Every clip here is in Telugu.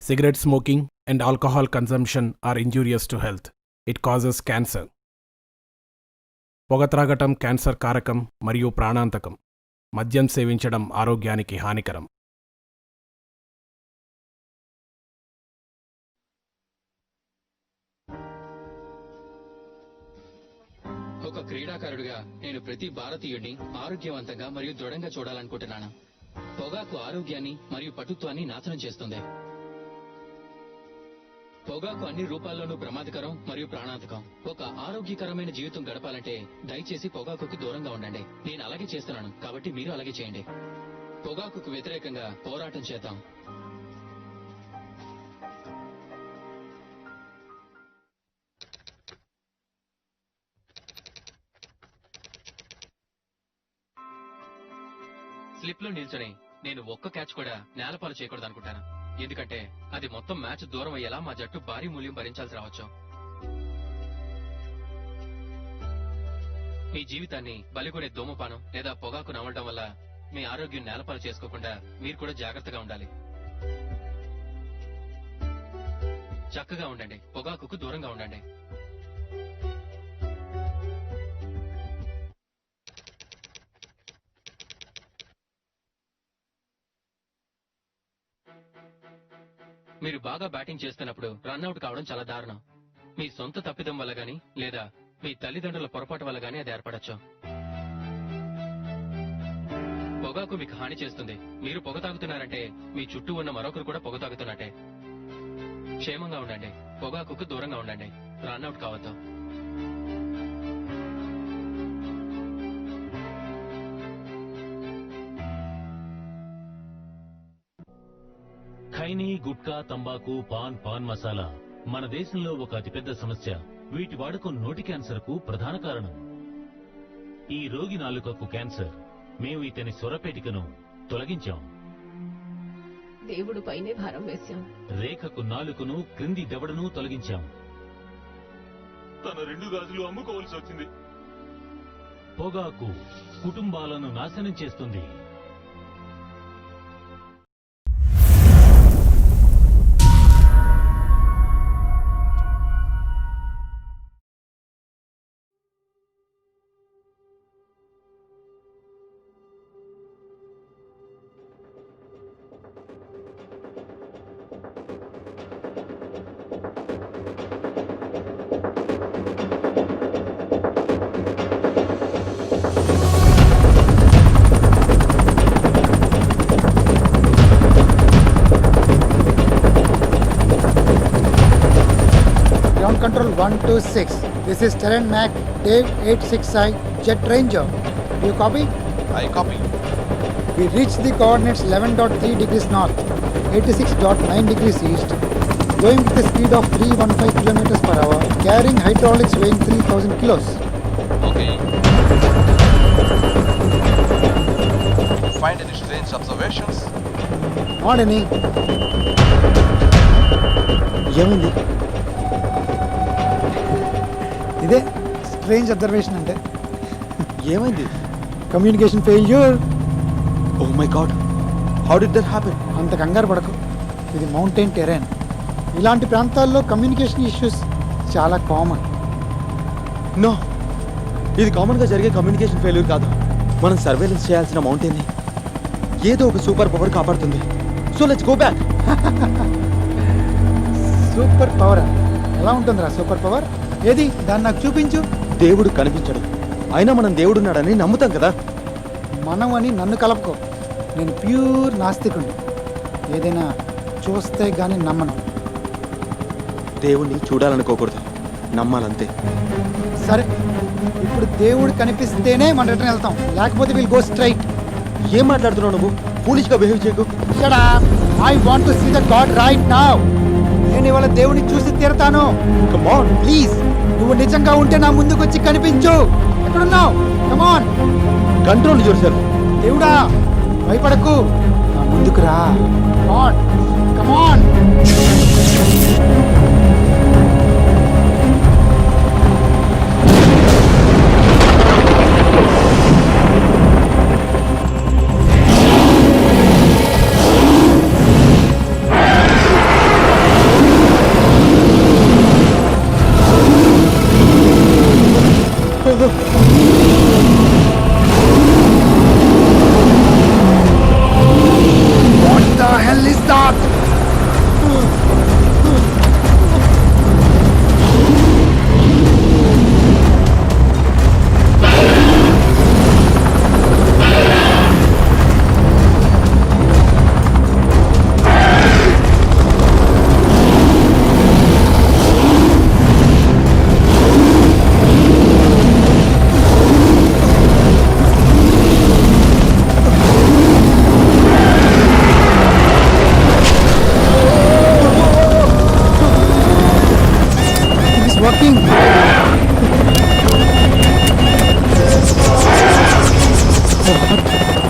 Cigarette smoking and alcohol consumption are injurious to health. It causes cancer. పొగ త్రాగటం క్యాన్సర్ కారకం మరియు ప్రాణాంతకం. మద్యం సేవించడం ఆరోగ్యానికి హానికరం. ఒక క్రీడాకారుడిగా నేను ప్రతి భారతీయుడిని ఆరోగ్యవంతంగా మరియు దృఢంగా చూడాలనుకుంటున్నాను. పొగాకు ఆరోగ్యాన్ని మరియు పటుత్వాన్ని నాశనం చేస్తుంది. పొగాకు అన్ని రూపాల్లోనూ ప్రమాదకరం మరియు ప్రాణాంతకం. ఒక ఆరోగ్యకరమైన జీవితం గడపాలంటే దయచేసి పొగాకుకి దూరంగా ఉండండి. నేను అలాగే చేస్తున్నాను, కాబట్టి మీరు అలాగే చేయండి. పొగాకుకు వ్యతిరేకంగా పోరాటం చేద్దాం. స్లిప్ లో నిల్చొని నేను ఒక్క క్యాచ్ కూడా నేలపాలు చేయకూడదు అనుకుంటాను. ఎందుకంటే అది మొత్తం మ్యాచ్ దూరం అయ్యేలా మా జట్టు భారీ మూల్యం భరించాల్సి రావచ్చు. మీ జీవితాన్ని బలిగొనే ధూమపానం లేదా పొగాకు నమలడం వల్ల మీ ఆరోగ్యం నేలపాలు చేసుకోకుండా మీరు కూడా జాగ్రత్తగా ఉండాలి. చక్కగా ఉండండి, పొగాకుకు దూరంగా ఉండండి. మీరు బాగా బ్యాటింగ్ చేస్తున్నప్పుడు రన్అట్ కావడం చాలా దారుణం. మీ సొంత తప్పిదం వల్ల గాని లేదా మీ తల్లిదండ్రుల పొరపాటు వల్ల గాని అది ఏర్పడచ్చు. పొగాకు మీకు హాని చేస్తుంది. మీరు పొగ తాగుతున్నారంటే మీ చుట్టూ ఉన్న మరొకరు కూడా పొగ తాగుతున్నట్టే. క్షేమంగా ఉండండి, పొగాకుకు దూరంగా ఉండండి, రన్అట్ కావద్దు. ఖైనీ, గుట్కా, తంబాకు, పాన్ మసాలా మన దేశంలో ఒక అతిపెద్ద సమస్య. వీటి వాడకం నోటి క్యాన్సర్ కు ప్రధాన కారణం. ఈ రోగి నాలుకకు క్యాన్సర్. మేము ఇతని స్వరపేటికను తొలగించాం. దేవుడు పైనే భారం వేశాం. రేఖకు నాలుకను, క్రింది దవడను తొలగించాం. తన 2 గాజులు అమ్ముకోవాల్సి వచ్చింది. పొగాకు కుటుంబాలను నాశనం చేస్తుంది. Control 126. This is Terran Mac Dave 86I Jet Ranger. Do you copy? I copy. We reached the coordinates 11.3 degrees north, 86.9 degrees east, going with a speed of 315 kilometers per hour, carrying hydraulics weighing 3,000 kilos. Okay. Find any strange observations? Not any. ఏమైంది? ఇదే స్ట్రేంజ్ అబ్జర్వేషన్ అంటే. ఏమైంది? Communication failure. Oh my god, how did that happen? అంత కంగారు పడకు, ఇది మౌంటైన్ టెరెన్. ఇలాంటి ప్రాంతాల్లో కమ్యూనికేషన్ ఇష్యూస్ చాలా కామన్. నో, ఇది కామన్గా జరిగే కమ్యూనికేషన్ ఫెయిల్యూర్ కాదు. మనం సర్వేలెన్స్ చేయాల్సిన మౌంటైన్ని ఏదో ఒక సూపర్ పవర్ కాపాడుతుంది. So let's go back. Super power ఎలా ఉంటుందిరా? సూపర్ పవర్ ఏది? దాన్ని నాకు చూపించు. దేవుడు కనిపించడు, అయినా మనం దేవుడున్నాడని నమ్ముతాం కదా. మనం అని నన్ను కలపకో, నేను ప్యూర్ నాస్తికుడిని. ఏదైనా చూస్తే గానీ నమ్మను. దేవుణ్ణి చూడాలనుకోకూడదు, నమ్మాలంతే. సరే, ఇప్పుడు దేవుడు కనిపిస్తేనే మనం రిటర్న్ వెళ్తాం, లేకపోతే విల్ గో స్ట్రైట్. ఏం మాట్లాడుతున్నావు నువ్వు? ఫూలిష్గా బిహేవ్ చేయకు. Shut up! I want to see the God right now. నేను ఇవాళ దేవుడిని చూసి తీరతాను. Come on, ప్లీజ్, నువ్వు నిజంగా ఉంటే నా ముందుకు వచ్చి కనిపించు. ఎక్కడున్నావు? Come on. Control yourself. దేవుడా, భయపడకు, నా ముందుకు రా. Come on. Come on.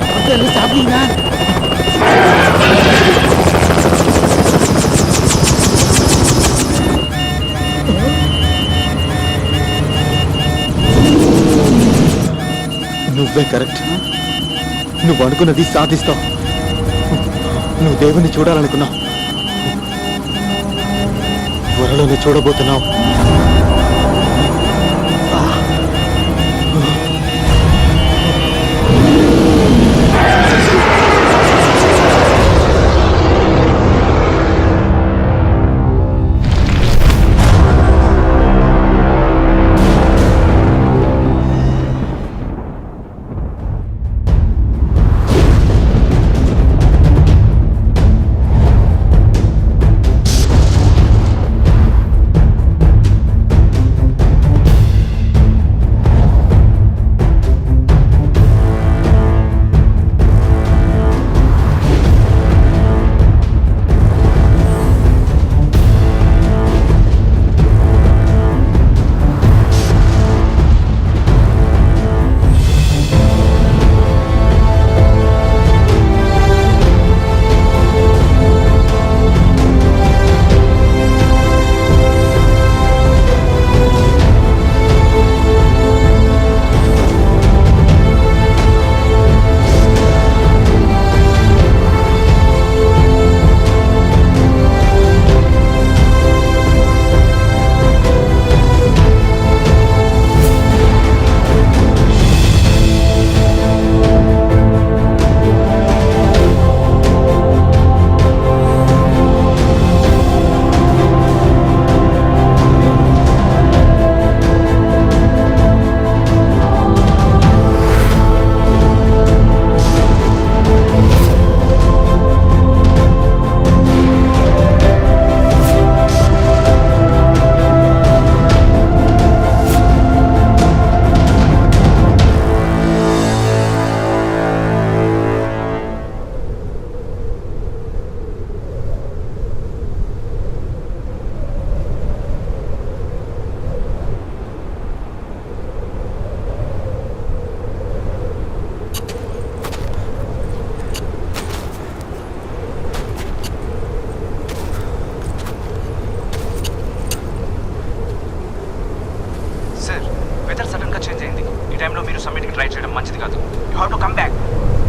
What the hell is happening, man? నువ్వే కరెక్ట్. నువ్వు అనుకున్నది సాధిస్తావు. నువ్వు దేవుని చూడాలనుకున్నావు, త్వరలోనే చూడబోతున్నావు.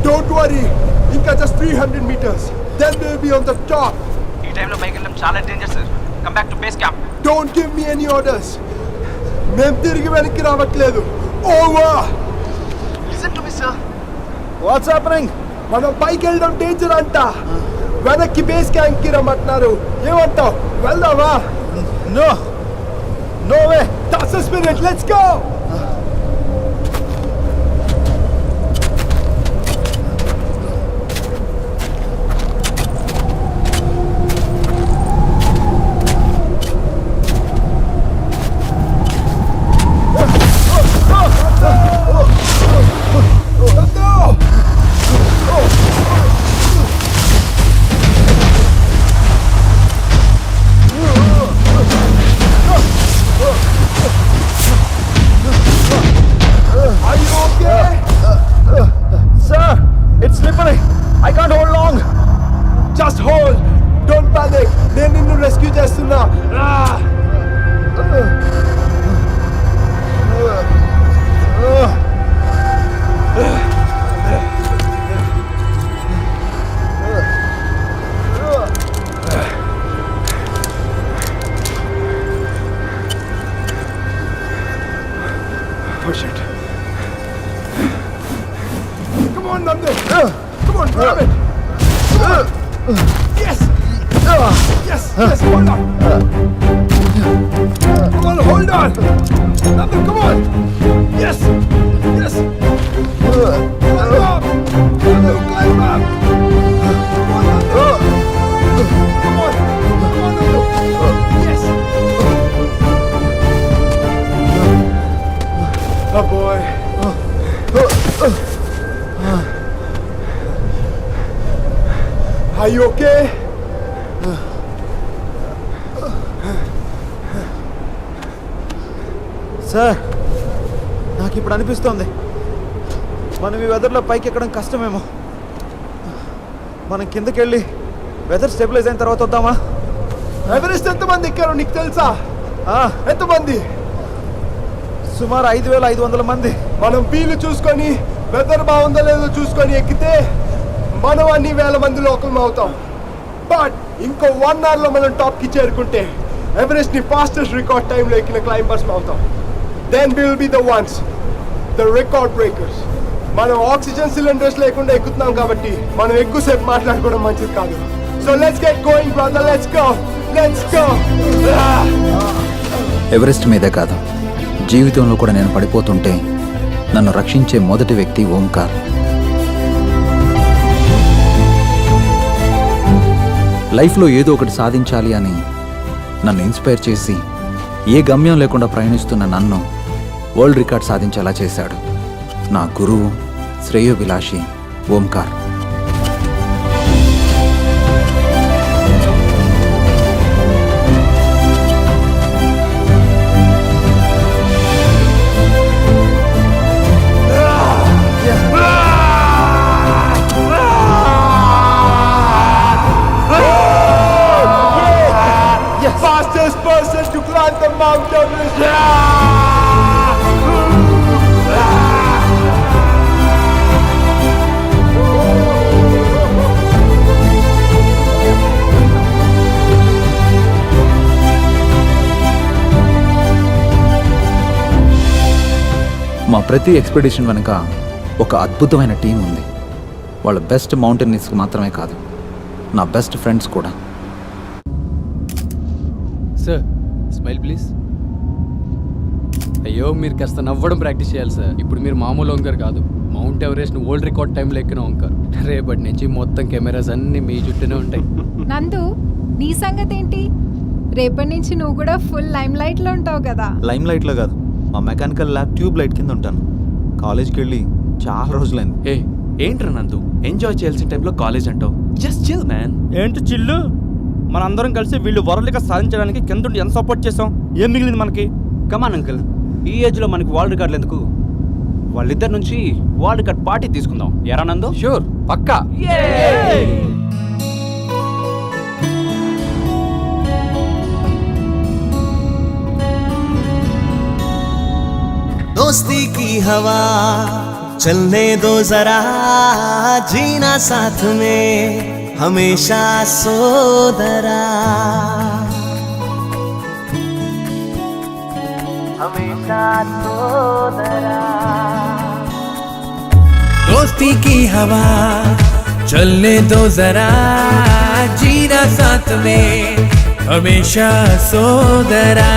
Don't worry, ఇంకా just 300 meters. Then we'll be on the top. ఈ టైంలో పైకి వెళ్ళడం చాలా danger sir. Come back to base camp. Don't give me any orders. మేము తిరిగి వెనక్కి రావట్లేదు. Over. Listen to me sir. What's happening? మనం పైకి వెళ్ళడం డేంజర్ అంట. వెనక్కి బేస్ క్యాంప్ కి రమ్మంటున్నారు. ఏమంటావు? వెళ్దామా? No. No way. That's the spirit. Let's go. Just hold. Don't panic. నేను నిన్ను రెస్క్యూ చేస్తున్నా. Push it. Come on, Nandu. Come on, grab it. Yes! Yes! Yes! Hold on! Come on, hold on! Nandu, come on! Yes! Yes! Climb up! Nandu, climb up! Come on, Nandu! Come on! Come on, Nandu! Yes! Oh boy! Are you okay? Sir, నాకు ఇప్పుడు అనిపిస్తోంది మనం ఈ వెదర్లో పైకి ఎక్కడం కష్టమేమో. మనం కిందకి వెళ్ళి వెదర్ స్టెబిలైజ్ అయిన తర్వాత వద్దామా? ఎవరెస్ట్ ఎంతమంది ఎక్కారో నీకు తెలుసా? ఎంతమంది? సుమారు 5,500 మంది. మనం వీలు చూసుకొని వెదర్ బాగుందో లేదో చూసుకొని ఎక్కితే మనం అన్ని వేల మందిలో ఒకరు అవుతాం. బట్ ఇంకో 1 hour లో మనం టాప్ కి చేరుకుంటే ఎవరెస్ట్ ని ఫాస్టెస్ట్ రికార్డ్ టైంలో ఎక్కిన క్లైంబర్స్ అవుతాం. Then we will be the ones, the record breakers. మనం ఆక్సిజన్ సిలిండర్స్ లేకుండా ఎక్కుతున్నాం కాబట్టి మనం ఎక్కువసేపు మాట్లాడుకోవడం మంచిది కాదు. So let's get going brother, let's go, let's go. Everest మీదే కాదు, జీవితంలో కూడా నేను పడిపోతుంటే నన్ను రక్షించే మొదటి వ్యక్తి ఓంకార్. లైఫ్లో ఏదో ఒకటి సాధించాలి అని నన్ను ఇన్స్పైర్ చేసి ఏ గమ్యం లేకుండా ప్రయాణిస్తున్న నన్ను వరల్డ్ రికార్డ్ సాధించేలా చేశాడు నా గురువు, శ్రేయోభిలాషి Omkar. Fastest person to climb the Mount Everest. మా ప్రతి ఎక్స్పెడిషన్ వెనుక ఒక అద్భుతమైన టీం ఉంది. వాళ్ళ బెస్ట్ మౌంటైనర్స్ మాత్రమే కాదు, నా బెస్ట్ ఫ్రెండ్స్ కూడా. Sir, smile please. అయ్యో, మీరు కాస్త నవ్వడం ప్రాక్టీస్ చేయాలి సార్. ఇప్పుడు మీరు మామూలు ఓంకార్ కాదు, మౌంట్ ఎవరెస్ట్ వరల్డ్ రికార్డ్ టైంలో ఎక్కిన ఓంకార్. రేపటి నుంచి మొత్తం కెమెరాస్ అన్ని మీ చుట్టూనే ఉంటాయి. నందు, నీ సంగతి ఏంటి? రేపటి నుంచి నువ్వు కూడా ఫుల్ లైమ్ లైట్ లో ఉంటావు కదా. లైమ్ లైట్లో కాదు, మా మెకానికల్ ల్యాబ్ ట్యూబ్ లైట్ కింద ఉంటాను. కాలేజ్కి వెళ్ళి చాలా రోజులైంది. ఏ ఏంట్రా నందు, ఎంజాయ్ చేయాల్సిన టైంలో కాలేజ్ అంటావు? Just chill man. ఏంటి చిల్లు? మనందరం కలిసి వీళ్ళు వరల్డ్ రికార్డ్ సాధించడానికి కింద ఎంత సపోర్ట్ చేసాం? ఏం మిగిలింది మనకి? కమాన్ అంకుల్, ఈ ఏజ్లో మనకి వరల్డ్ రికార్డులు ఎందుకు? వాళ్ళిద్దరి నుంచి వరల్డ్ రికార్డ్ పార్టీ తీసుకుందాం. ఎరా నందు? షూర్, పక్కా. दोस्ती की हवा चलने दो जरा, जीना साथ में हमेशा सोदरा, हमेशा सोदरा। दोस्ती की हवा चलने दो जरा, जीना साथ में हमेशा सोदरा।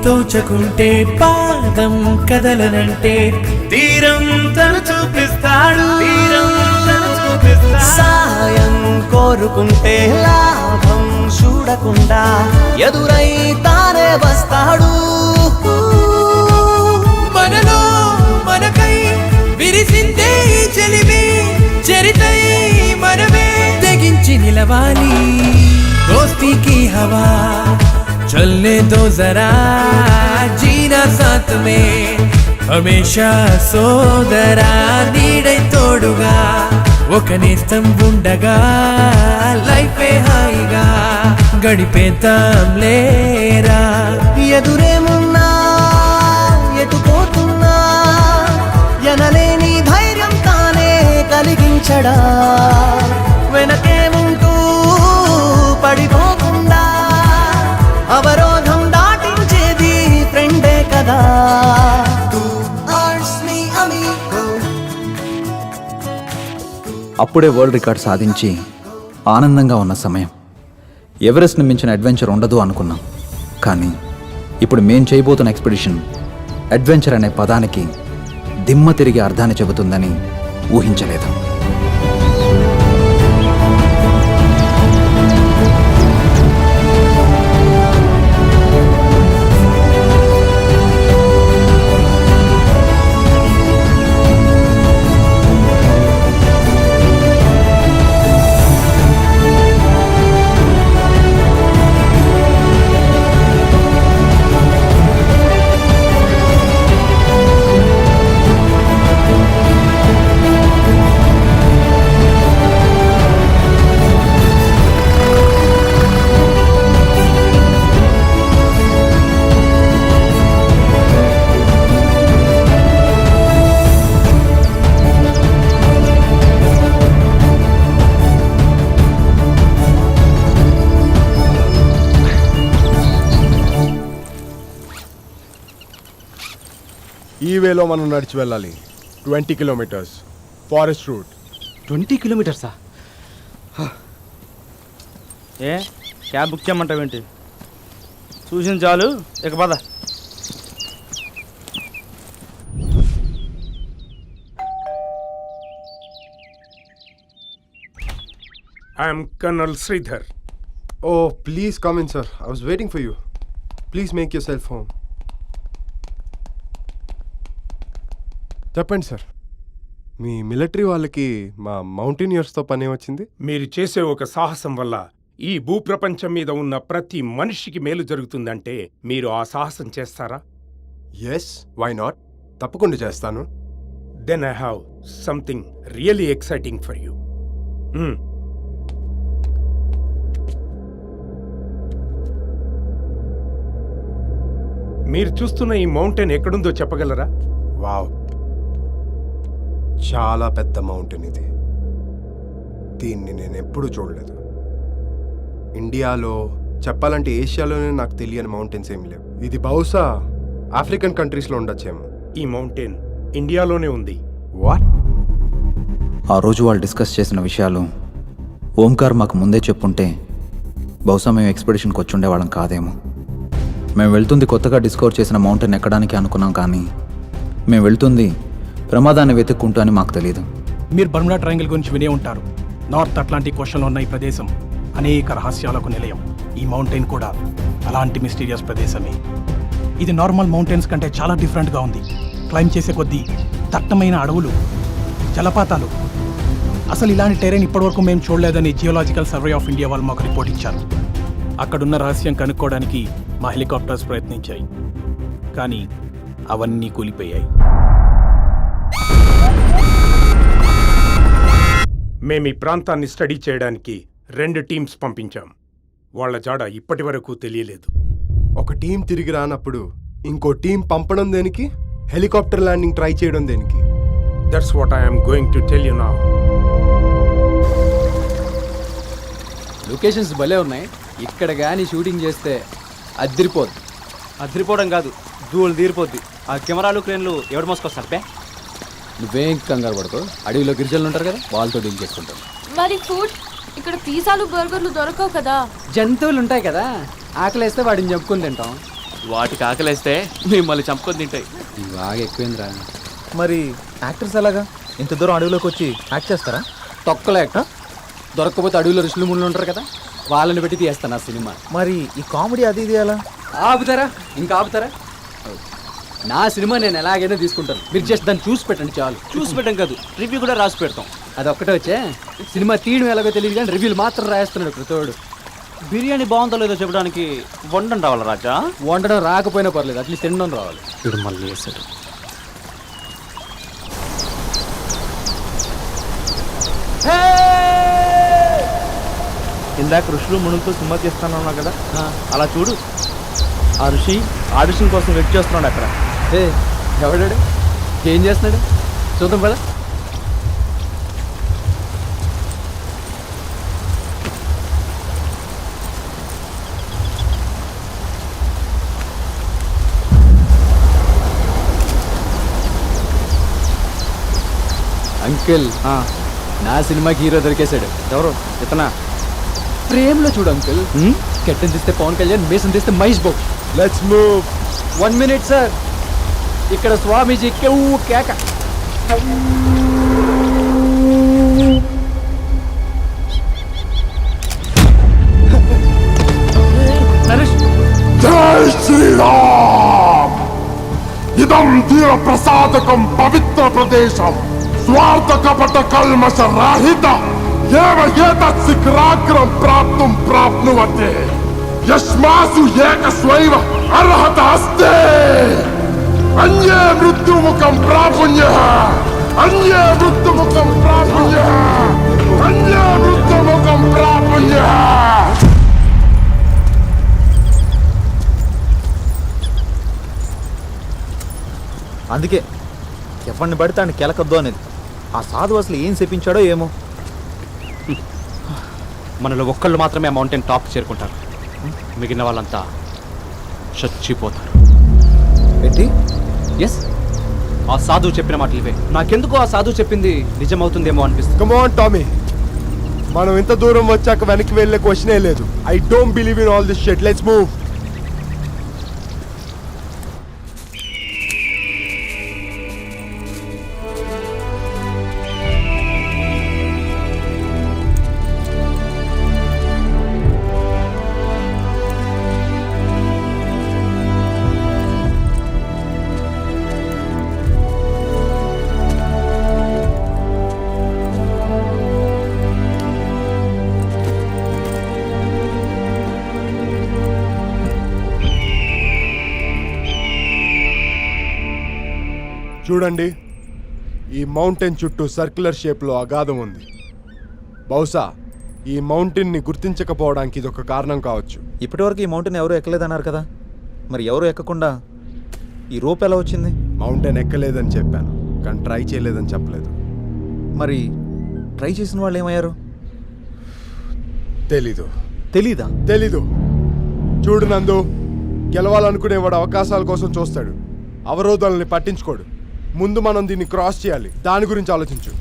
తోచకుంటే పాదం కదలనంటే తీరం తను చూపిస్తాడు, సాయం కోరుకుంటే లాభం చూడకుండా ఎదురై తానే వస్తాడు. మనలో మనకై విరిసిందే చెలిమి, చరితై మనమే తెగించి నిలవాలి. దోస్తీ की हवा चलने दो जरा, जीना साथ में हमेशा सोदरा। నీడై తోడుగా ఒక నేస్తం ఉండగా లైఫే హాయిగా గడిపేద్దాం లేరా. ఎదురేమున్నా ఎటు పోతున్నా ఎనలేని ధైర్యం తానే కలిగించడా, వెనకేముంటూ పడిపోకుండా అవరోధం దాటించేది ఫ్రెండే కదా. అప్పుడే వరల్డ్ రికార్డ్ సాధించి ఆనందంగా ఉన్న సమయం. ఎవరెస్ట్ని మించిన అడ్వెంచర్ ఉండదు అనుకున్నాం. కానీ ఇప్పుడు మేం చేయబోతున్న ఎక్స్పెడిషన్ అడ్వెంచర్ అనే పదానికి దిమ్మ తిరిగి అర్థాన్ని చెబుతుందని ఊహించలేదు. వేలో మనం నడిచి వెళ్ళాలి. 20 కిలోమీటర్స్ ఫారెస్ట్ రూట్. 20 కిలోమీటర్సా? ఏ క్యాబ్ బుక్ చేయమంటావేంటి? చూసింది చాలు, ఇక పద. I am Colonel Sridhar. Oh, please come in, sir. I was waiting for you. Please make yourself home. చెప్పండి సార్, మీ మిలిటరీ వాళ్ళకి మా మౌంటైనియర్స్తో పని వచ్చింది? మీరు చేసే ఒక సాహసం వల్ల ఈ భూప్రపంచం మీద ఉన్న ప్రతి మనిషికి మేలు జరుగుతుందంటే మీరు ఆ సాహసం చేస్తారా? ఎస్, వై నాట్, తప్పకుండా చేస్తాను. Then I have something really exciting for you. మీరు చూస్తున్న ఈ మౌంటైన్ ఎక్కడుందో చెప్పగలరా? వావ్, చాలా పెద్ద మౌంటైన్ ఇది. దీన్ని నేను ఎప్పుడూ చూడలేదు. ఇండియాలో చెప్పాలంటే ఏషియాలోనే నాకు తెలియని మౌంటైన్స్ ఏమి లేవు. ఇది బహుశా ఆఫ్రికన్ కంట్రీస్లో ఉండొచ్చేమో. ఈ మౌంటైన్ ఇండియాలోనే ఉంది. వాట్? ఆ రోజు వాళ్ళు డిస్కస్ చేసిన విషయాలు ఓంకార్ మాకు ముందే చెప్పుంటే బహుశా మేము ఎక్స్పెడిషన్కి వచ్చి ఉండేవాళ్ళం కాదేమో. మేము వెళ్తుంది కొత్తగా డిస్కవర్ చేసిన మౌంటైన్ ఎక్కడానికి అనుకున్నాం, కానీ మేము వెళ్తుంది ప్రమాదాన్ని వెతుక్కుంటూ అని మాకు తెలియదు. మీరు బర్ముడా ట్రయాంగిల్ గురించి వినే ఉంటారు. నార్త్ అట్లాంటిక్ ఓషన్లో ఉన్న ఈ ప్రదేశం అనేక రహస్యాలకు నిలయం. ఈ మౌంటైన్ కూడా అలాంటి మిస్టీరియస్ ప్రదేశమే. ఇది నార్మల్ మౌంటైన్స్ కంటే చాలా డిఫరెంట్గా ఉంది. క్లైంబ్ చేసే కొద్దీ దట్టమైన అడవులు, జలపాతాలు, అసలు ఇలాంటి టెరైన్ ఇప్పటివరకు మేము చూడలేదని జియోలాజికల్ సర్వే ఆఫ్ ఇండియా వాళ్ళు మాకు రిపోర్ట్ ఇచ్చారు. అక్కడున్న రహస్యం కనుక్కోవడానికి మా హెలికాప్టర్స్ ప్రయత్నించాయి, కానీ అవన్నీ కూలిపోయాయి. మేము ఈ ప్రాంతాన్ని స్టడీ చేయడానికి 2 టీమ్స్ పంపించాం. వాళ్ళ జాడ ఇప్పటి వరకు తెలియలేదు. ఒక టీం తిరిగి రానప్పుడు ఇంకో టీం పంపడం దేనికి? హెలికాప్టర్ ల్యాండింగ్ ట్రై చేయడం దేనికి? That's what I am going to tell you now. Locations భలే ఉన్నాయి. ఇక్కడ కానీ షూటింగ్ చేస్తే అదిరిపోద్ది. అదిరిపోవడం కాదు, ధూళి తీరిపోద్ది. ఆ కెమెరాలు క్రేన్లు ఎవడు మోసుకొస్తారు బే? నువ్వేం కంగారు పడుకో, అడవిలో గిరిజనులు ఉంటారు కదా, వాళ్ళతో డీల్ చేసుకుంటాం. మరి ఫుడ్ ఇక్కడ పిజ్జాలు బర్గర్లు దొరకవు కదా? జంతువులు ఉంటాయి కదా, ఆకలేస్తే వాటిని చంపుకొని తింటాం. వాటికి ఆకలేస్తే మిమ్మల్ని చంపుకొని తింటాయి. బాగా ఎక్కువైందిరా. మరి యాక్టర్స్ ఎలాగా ఇంత దూరం అడవిలోకి వచ్చి యాక్ట్ చేస్తారా? తొక్కలేక దొరకకపోతే అడవిలో ఋషులు ముళ్ళు ఉంటారు కదా, వాళ్ళని పెట్టి తీస్తాను ఆ సినిమా. మరి ఈ కామెడీ అది ఇది ఎలా ఆపుతారా? ఇంకా ఆపుతారా? నా సినిమా నేను ఎలాగైనా తీసుకుంటాను, మీరు జస్ట్ దాన్ని చూసి పెట్టండి చాలు. చూసి పెట్టం కాదు, రివ్యూ కూడా రాసి పెడతాం. అదొక్కటే వచ్చే సినిమా తీయడం ఎలాగో తెలియదు కానీ రివ్యూలు మాత్రం రాయేస్తున్నాడు ప్రతోడు. బిర్యానీ బాగుందో లేదో చెప్పడానికి వండడం రావాలి రాజా. వండడం రాకపోయినా పర్లేదు, అట్లీస్ట్ తినడం రావాలి. ఇప్పుడు మళ్ళీ చేస్తాడు. ఇందాక ఋషులు మునులతో సినిమా చేస్తానన్నా కదా, అలా చూడు. ఆ ఋషి ఆడిషన్ కోసం వెయిట్ చేస్తున్నాడు అక్కడ. ఎవడాడు? ఏం చేస్తున్నాడు చూద్దాం పద. అంకిల్, నా సినిమాకి హీరో దొరికేశాడు. ఎవరు? ఇతనా? ప్రేమలో చూడు అంకిల్, కెట్టన్ తీస్తే పవన్ కళ్యాణ్, మేసం తీస్తే Mahesh Babu. Let's move. 1 minute sir, ఇక్కడ స్వామీజీ కేవు కేక. జై శ్రీరామ్. ఇదం తీర ప్రసాదకం పవిత్ర ప్రదేశం, స్వార్థ కపట కల్మష రాహిత ఏవ ఏతత్ శిఖరాగ్రం ప్రాప్తుం ప్రాప్నువతే యస్మాసు ఏకస్వైవ అర్హత అస్తే. అన్యే మృత్యుముఖం ప్రాపుణ్యః, అన్యే మృత్యుముఖం ప్రాపుణ్యః, అన్యే మృత్యుముఖం ప్రాపుణ్యః. అందుకే ఎవరిని పడితే ఆయన కెలకద్దు అనేది. ఆ సాధువు అసలు ఏం చెప్పించాడో ఏమో. మనలో ఒక్కళ్ళు మాత్రమే ఆ మౌంటైన్ టాప్ చేరుకుంటారు, మిగిలిన వాళ్ళంతా చచ్చిపోతారు. ఏంటి? ఎస్, ఆ సాధువు చెప్పిన మాటలు ఇవే. నాకెందుకో ఆ సాధువు చెప్పింది నిజమవుతుందేమో అనిపిస్తుంది. కమ్ ఆన్ టామీ, మనం ఇంత దూరం వచ్చాక వెనక్కి వెళ్ళే క్వశ్చనే లేదు. I don't believe in all this shit. Let's move. చూడండి, ఈ మౌంటైన్ చుట్టూ సర్క్యులర్ షేప్లో అగాధం ఉంది. బహుశా ఈ మౌంటైన్ని గుర్తించకపోవడానికి ఇది ఒక కారణం కావచ్చు. ఇప్పటివరకు ఈ మౌంటైన్ ఎవరు ఎక్కలేదన్నారు కదా, మరి ఎవరు ఎక్కకుండా ఈ రోప్ ఎలా వచ్చింది? మౌంటైన్ ఎక్కలేదని చెప్పాను, కానీ ట్రై చేయలేదని చెప్పలేదు. మరి ట్రై చేసిన వాళ్ళు ఏమయ్యారు? తెలీదా? తెలీదు. చూడు నందు, గెలవాలనుకునేవాడు అవకాశాల కోసం చూస్తాడు, అవరోధాలని పట్టించుకోడు. ముందు మనం దీన్ని క్రాస్ చేయాలి, దాని గురించి ఆలోచించు.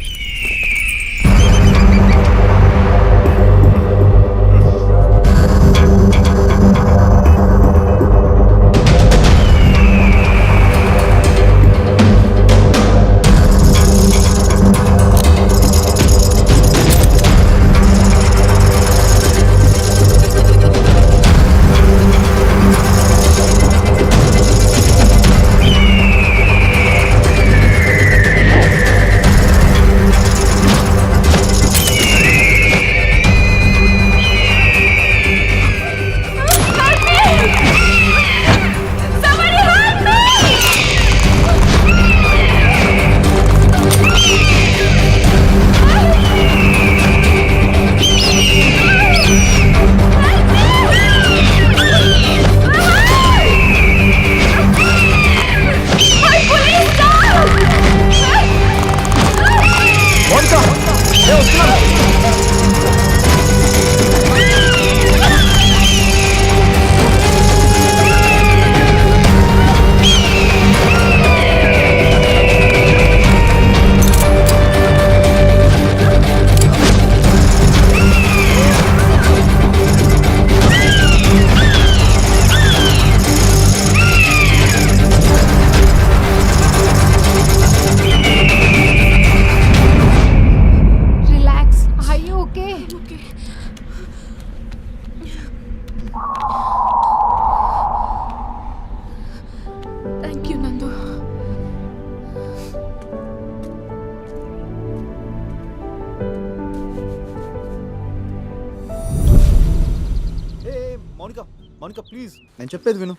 మౌనిక ప్లీజ్, నేను చెప్పేది విను.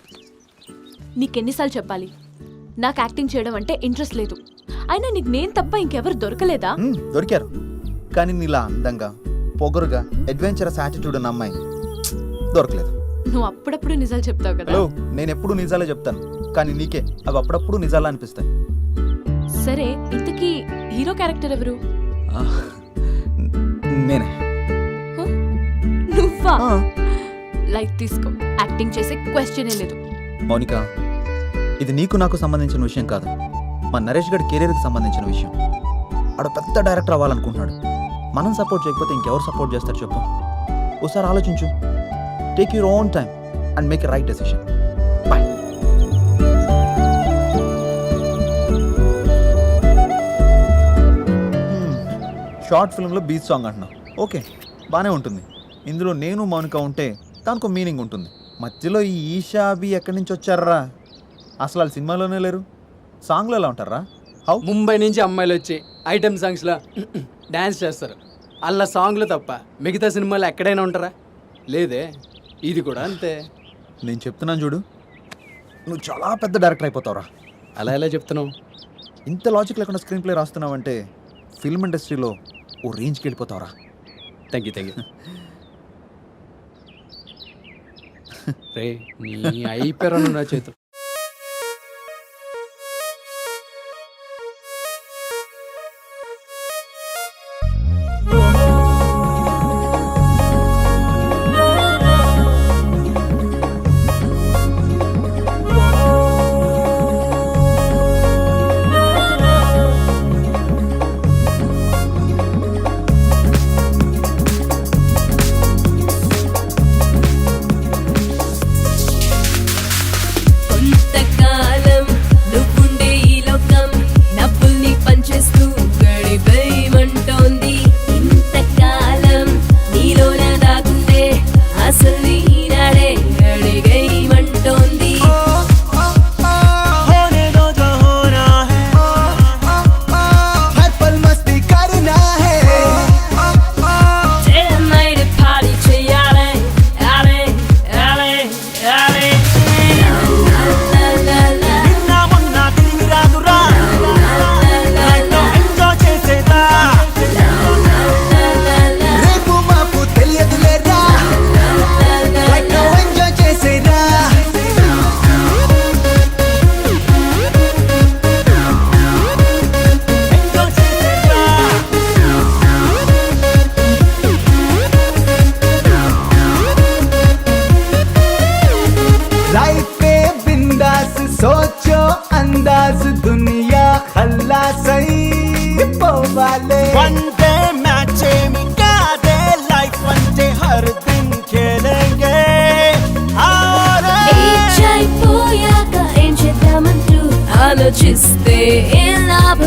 నీకెన్నిసార్లు చెప్పాలి, నాకు యాక్టింగ్ చేయడం అంటే ఇంట్రెస్ట్ లేదు. అయినా నీకు నేను తప్ప ఇంకెవరు దొరకలేదా? దొరికారు, కానీ నీలా అందంగా పొగరుగా అడ్వెంచరస్ యాటిట్యూడ్ ఉన్న అమ్మాయి దొరకలేదు. నువ్వు అప్పుడప్పుడు నిజాలు చెప్తావు కదా. హలో, నేను ఎప్పుడు నిజాలే చెప్తాను, కానీ నీకే అవి అప్పుడప్పుడు నిజాలు అనిపిస్తాయి. సరే, ఇంతకీ హీరో క్యారెక్టర్ ఎవరు? నేనే. నువ్వా? లైట్ తీసుకో, యాక్టింగ్ చేసే క్వశ్చనే లేదు. మౌనిక, ఇది నీకు నాకు సంబంధించిన విషయం కాదు, మా నరేష్ గడి కెరీర్కి సంబంధించిన విషయం. ఆడ పెద్ద డైరెక్టర్ అవ్వాలనుకుంటున్నాడు. మనం సపోర్ట్ చేయకపోతే ఇంకెవరు సపోర్ట్ చేస్తారు చెప్పు? ఒకసారి ఆలోచించు. Take your own time and make a right decision. Bye. Short ఫిల్మ్లో బీచ్ సాంగ్ అంటున్నావు, ఓకే, బాగానే ఉంటుంది. ఇందులో నేను మౌనిక ఉంటే దానికి మీనింగ్ ఉంటుంది. మధ్యలో ఈ ఈషా అభి ఎక్కడి నుంచి వచ్చారా? అసలు వాళ్ళు సినిమాలోనే లేరు, సాంగ్లో ఎలా ఉంటారా? హౌ? ముంబై నుంచి అమ్మాయిలు వచ్చి ఐటమ్ సాంగ్స్లో డ్యాన్స్ చేస్తారు. అలా సాంగ్లు తప్ప మిగతా సినిమాలు ఎక్కడైనా ఉంటారా? లేదే. ఇది కూడా అంతే. నేను చెప్తున్నాను చూడు, నువ్వు చాలా పెద్ద డైరెక్టర్ అయిపోతావురా. అలా ఎలా చెప్తున్నావు? ఇంత లాజిక్ లేకుండా స్క్రీన్ ప్లే రాస్తున్నావంటే ఫిల్మ్ ఇండస్ట్రీలో ఓ రేంజ్కి వెళ్ళిపోతావురా. Thank you. రే, నీ అయిపోయాను నా చేతులు.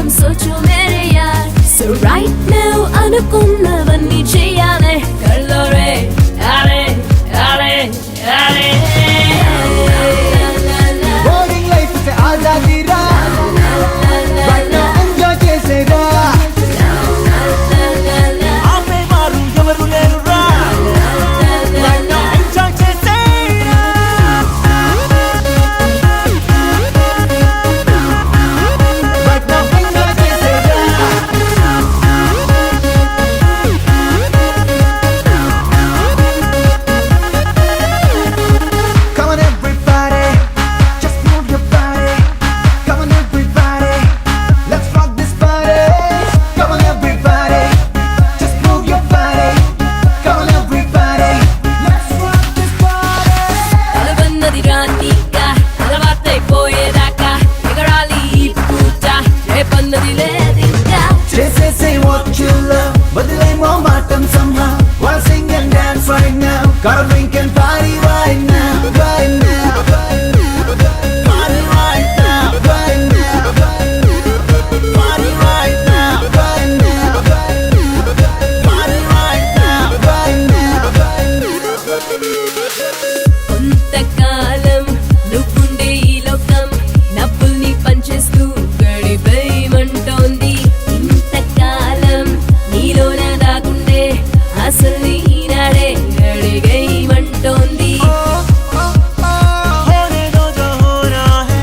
కోసం సోచు మేరే యార్ సో రైట్ నౌ అనుకున్నవన్నీ చెయ్యాలే కల్లోరే అరే అరే అరే బోరింగ్ లైఫ్ సే ఆజాదీ రా రైట్ నౌ ఎంజాయ్ చేసేరా ఆపే వారు ఎవరు లేరు రా రైట్ నౌ ఎంజాయ్ చేసేరా రైట్ నౌ ఎంజాయ్ చేసేరా Come on everybody, just move your body. Come on everybody, let's rock this party. Come on everybody, just move your body. Come on everybody, let's rock this party. అలవన్నది రానిక అలవాటైపోయేదాకా ఎగరాలి ఈ పూట రేపన్నది లేదింకా చేసేసే what you love, వదిలేమో మాటం somehow. Wanna sing and dance right now. Gotta drink and party right now, right now. Party right now, right now. Party right now, right now. Party right now, right now. కొంతకాలం నువ్వుండే ఈ లోకం నవ్వుల్ని పంచేస్తూ గడిపేయమంటోంది ఇంతకాలం నీలోన దాగుండే అసలు ఈనాడే అడిగేయమంటోంది होने दो जो होना है,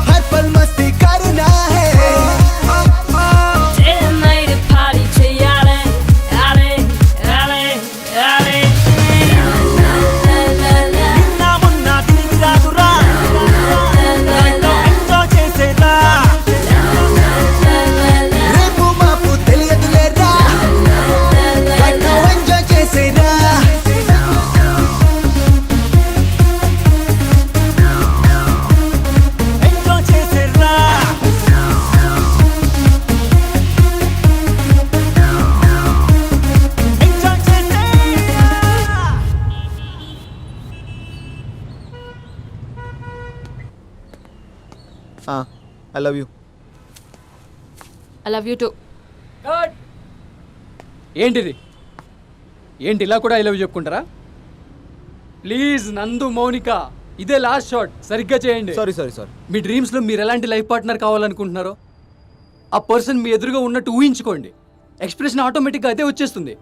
हर पल मस्ती करना है. Day and night party చెయ్యాలే అరే అరే అరే నిన్న మొన్న తిరిగి రాదురా, ఎంజాయ్ చేసేదా. రేపు మాపు తెలియదులేరా, right now enjoy చేసేదా. ఎంజాయ్ చేసేదా. ఎంజాయ్ చేసేదా. I love you. I love you too. ఏంటిది ఏంటి ఇలా కూడా ఐ లవ్ చెప్పుకుంటారా? ప్లీజ్ నందు మౌనిక ఇదే లాస్ట్ షాట్, సరిగ్గా చేయండి. సారీ. మీ డ్రీమ్స్లో మీరు ఎలాంటి లైఫ్ పార్ట్నర్ కావాలనుకుంటున్నారో ఆ పర్సన్ మీ ఎదురుగా ఉన్నట్టు ఊహించుకోండి. ఎక్స్ప్రెషన్ ఆటోమేటిక్గా అదే వచ్చేస్తుంది.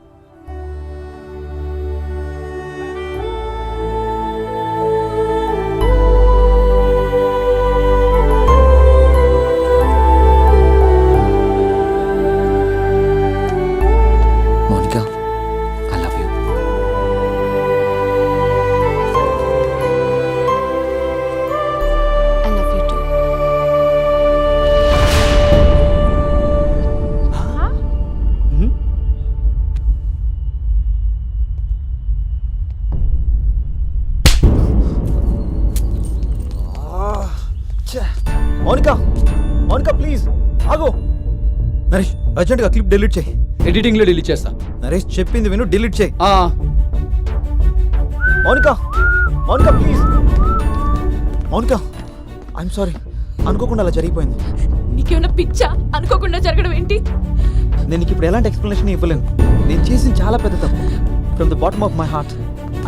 Mounika I love you. I love you too. Mounika please ఆగు. నరేష్ అర్జెంట్గా క్లిప్ డిలీట్ చేయి. ఎడిటింగ్లో డిలీట్ చేస్తా. నరేష్ చెప్పింది విను, డిలీట్ చేయి. ఆ, Mounika please. Mounika I'm sorry, అనుకోకుండా అలా జరిగిపోయింది. నీకేమైనా పిచ్చా? అనుకోకుండా జరగడం ఏంటి? నేను నీకు ఇప్పుడు ఎలాంటి ఎక్స్ప్లెనేషన్ ఇవ్వలేను. నేను చేసింది చాలా పెద్ద తప్పు. From the bottom of my heart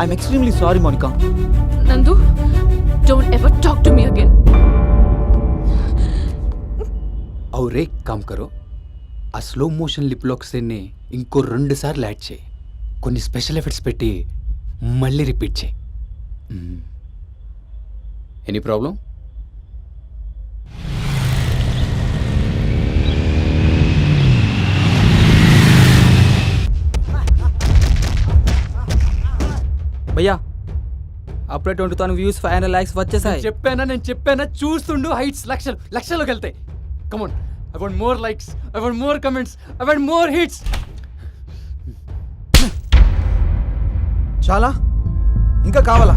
I'm extremely sorry Mounika. నందు, don't ever talk to me again. और एक काम करो, ఆ స్లో మోషన్ లిప్ లాక్ సీన్ని ఇంకో 2 సార్లు యాడ్ చేయి. కొన్ని స్పెషల్ ఎఫెక్ట్స్ పెట్టి మళ్ళీ రిపీట్ చేయి. Any problem? భయ్యా అప్పుడే 20,000 వ్యూస్ 500 likes వచ్చేసాయి. నేను చెప్పానా చూస్తుండు, హైట్స్ లక్షల్లోకి వెళ్తాయి. Come on, I want more likes, I want more comments, I want more hits. చాలా ఇంకా కావాలా?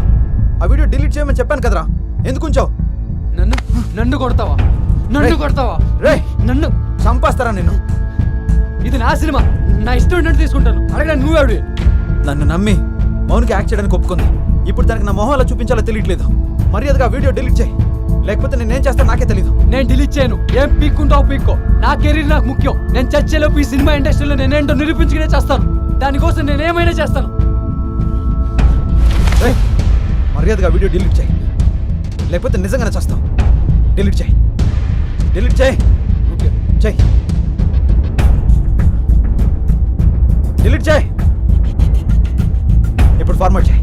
ఆ వీడియో డిలీట్ చేయమని చెప్పాను కదరా, ఎందుకు ఉంచావు? నన్ను కొడతావా? రే నన్ను చంపేస్తారా నిన్ను? ఇది నా సినిమా, నా ఇష్టం ఉన్నట్టు తీసుకుంటాను. అడగడానికి నువ్వెవడు? నన్ను నమ్మి మౌనికి యాక్ట్ చేయడానికి ఒప్పుకుంది. ఇప్పుడు దానికి నా మొహం అలా చూపించాలో తెలియట్లేదు. మర్యాదగా వీడియో డిలీట్ చేయి. లేకపోతే నేనేం చేస్తాను నాకే తెలీదు. నేను డిలీట్ చేయను. ఏం పీక్కుంటావు పీక్కో. నా కెరీర్ నాకు ముఖ్యం. నేను చచ్చేలోపు ఈ సినిమా ఇండస్ట్రీలో నేనేంటో నిరూపించుకునే చేస్తాను. దానికోసం నేను ఏమైనా చేస్తాను. మర్యాదగా వీడియో డిలీట్ చేయి, లేకపోతే నిజంగానే చేస్తావు. డిలీట్ చేయి, డిలీట్ చేయి, చేయి, డిలీట్ చేయి. ఇప్పుడు ఫార్మాట్ చేయి.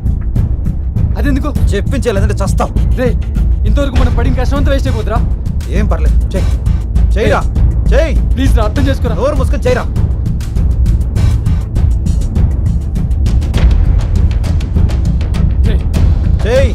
అదెందుకు? చెప్పించలేదంటే చస్తావు. రే, ఇంతవరకు మనం పడిన కష్టం అంతా వేస్ట్ అయిపోతురా. ఏం పర్లేదు, చెయ్యి, చెయ్యిరా, చెయ్యి. ప్లీజ్ రా, అర్థం చేసుకురా. నోరు మూసుకొని చెయ్యిరా. చెయ్యి.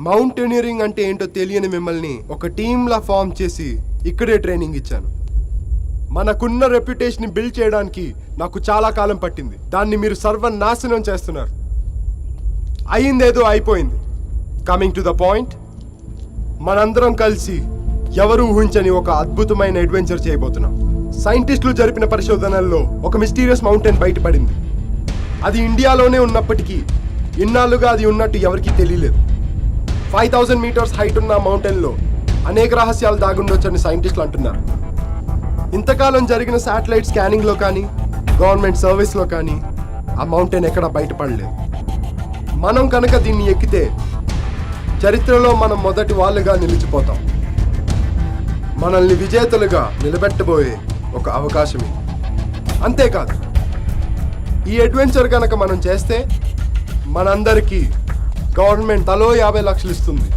మౌంటైనీరింగ్ అంటే ఏంటో తెలియని మిమ్మల్ని ఒక టీంలా ఫామ్ చేసి ఇక్కడే ట్రైనింగ్ ఇచ్చాను. మనకున్న రెప్యుటేషన్ బిల్డ్ చేయడానికి నాకు చాలా కాలం పట్టింది. దాన్ని మీరు సర్వనాశనం చేస్తున్నారు. అయిందేదో అయిపోయింది. కమింగ్ టు ద పాయింట్, మనందరం కలిసి ఎవరు ఊహించని ఒక అద్భుతమైన అడ్వెంచర్ చేయబోతున్నాం. సైంటిస్టులు జరిపిన పరిశోధనల్లో ఒక మిస్టీరియస్ మౌంటైన్ బయటపడింది. అది ఇండియాలోనే ఉన్నప్పటికీ ఇన్నాళ్ళుగా అది ఉన్నట్టు ఎవరికీ తెలియలేదు. 5000 మీటర్స్ హైట్ ఉన్న మౌంటైన్లో అనేక రహస్యాలు దాగుండొచ్చని సైంటిస్టులు అంటున్నారు. ఇంతకాలం జరిగిన శాటిలైట్ స్కానింగ్లో కానీ గవర్నమెంట్ సర్వీస్లో కానీ ఆ మౌంటైన్ ఎక్కడా బయటపడలేదు. మనం కనుక దీన్ని ఎక్కితే చరిత్రలో మనం మొదటి వాళ్ళుగా నిలిచిపోతాం. మనల్ని విజేతలుగా నిలబెట్టబోయే ఒక అవకాశం ఇది. అంతేకాదు, ఈ అడ్వెంచర్ కనుక మనం చేస్తే మనందరికీ గవర్నమెంట్ తలో 50 లక్షలు ఇస్తుంది.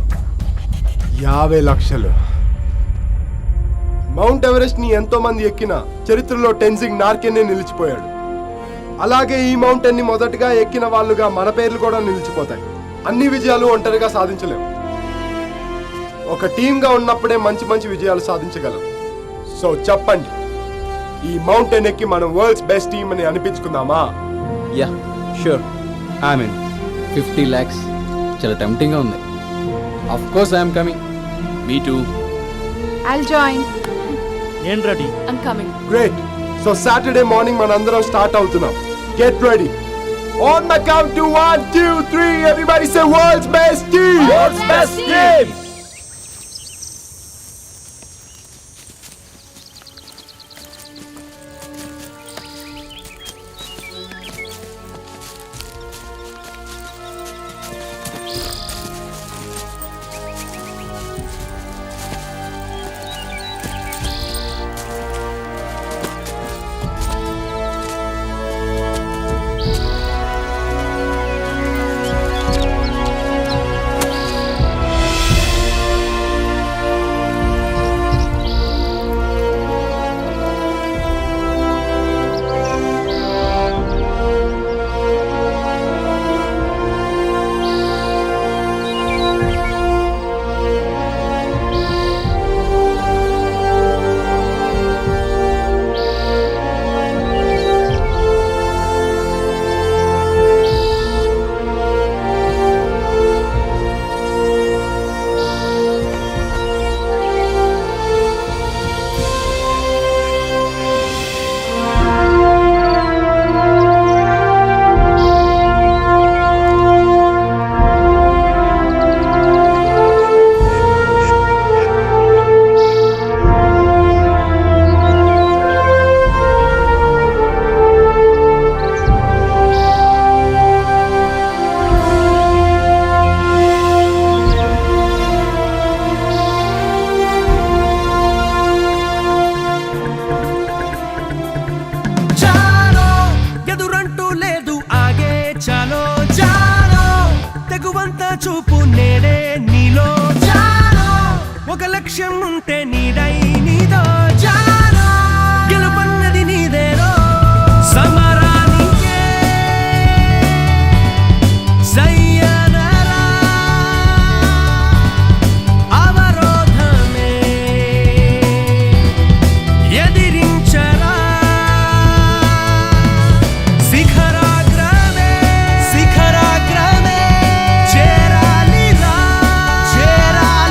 50 లక్షలు. మౌంట్ ఎవరెస్ట్ ని ఎంతో మంది ఎక్కిన చరిత్రలో టెన్జింగ్ నార్కెనే నిలిచిపోయాడు. అలాగే ఈ మౌంటైన్ ని మొదటగా ఎక్కిన వాళ్ళుగా మన పేర్లు కూడా నిలిచిపోతాయి. అన్ని విజయాలు ఒంటరిగా సాధించలేం. ఒక టీంగా ఉన్నప్పుడే మంచి మంచి విజయాలు సాధించగలం. సో చెప్పండి, ఈ మౌంటైన్ ఎక్కి మనం వరల్డ్స్ బెస్ట్ టీమ్ అని అనిపించుకుందామా? Yeah, sure. I mean 50 lakhs చాలా టెంప్టింగ్ గా ఉంది. Of course I'm coming. Me too. I'll join. నేను ready. I'm coming. Great. So Saturday morning మనందరం స్టార్ట్ అవుతున్నాం. Get ready. On my count to 1, 2, 3, everybody say world's best team. World's best team. చూపు నేడే నీలో జానో, ఒక లక్ష్యం ఉంటే నీడై నీదో జానో, గెలుపన్నది నీదేరో సమరానికే సయ్యనరా అవరోధమే ఎదిరించరా శిఖరాగ్రమే శిఖరాగ్రమే చేరాలిరా చేరాలి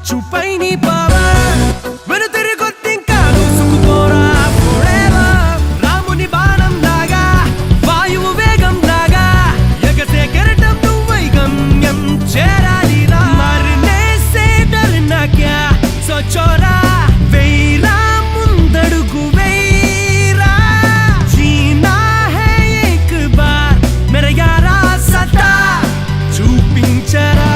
చూపై నీ పవర్ వెనుతిరిగొత్తింకా దూసుకుపోరా forever. రాముని బాణం లాగా వాయువు వేగం లాగా ఎగసే కెరటం నువ్వై గమ్యం చేరాలిరా మరనే సే డరనా క్యా సోచోరా వేరా ముందడుగు వేరా జీనా హై ఏక్ బార్ మేరా యారా సతా చూపించరా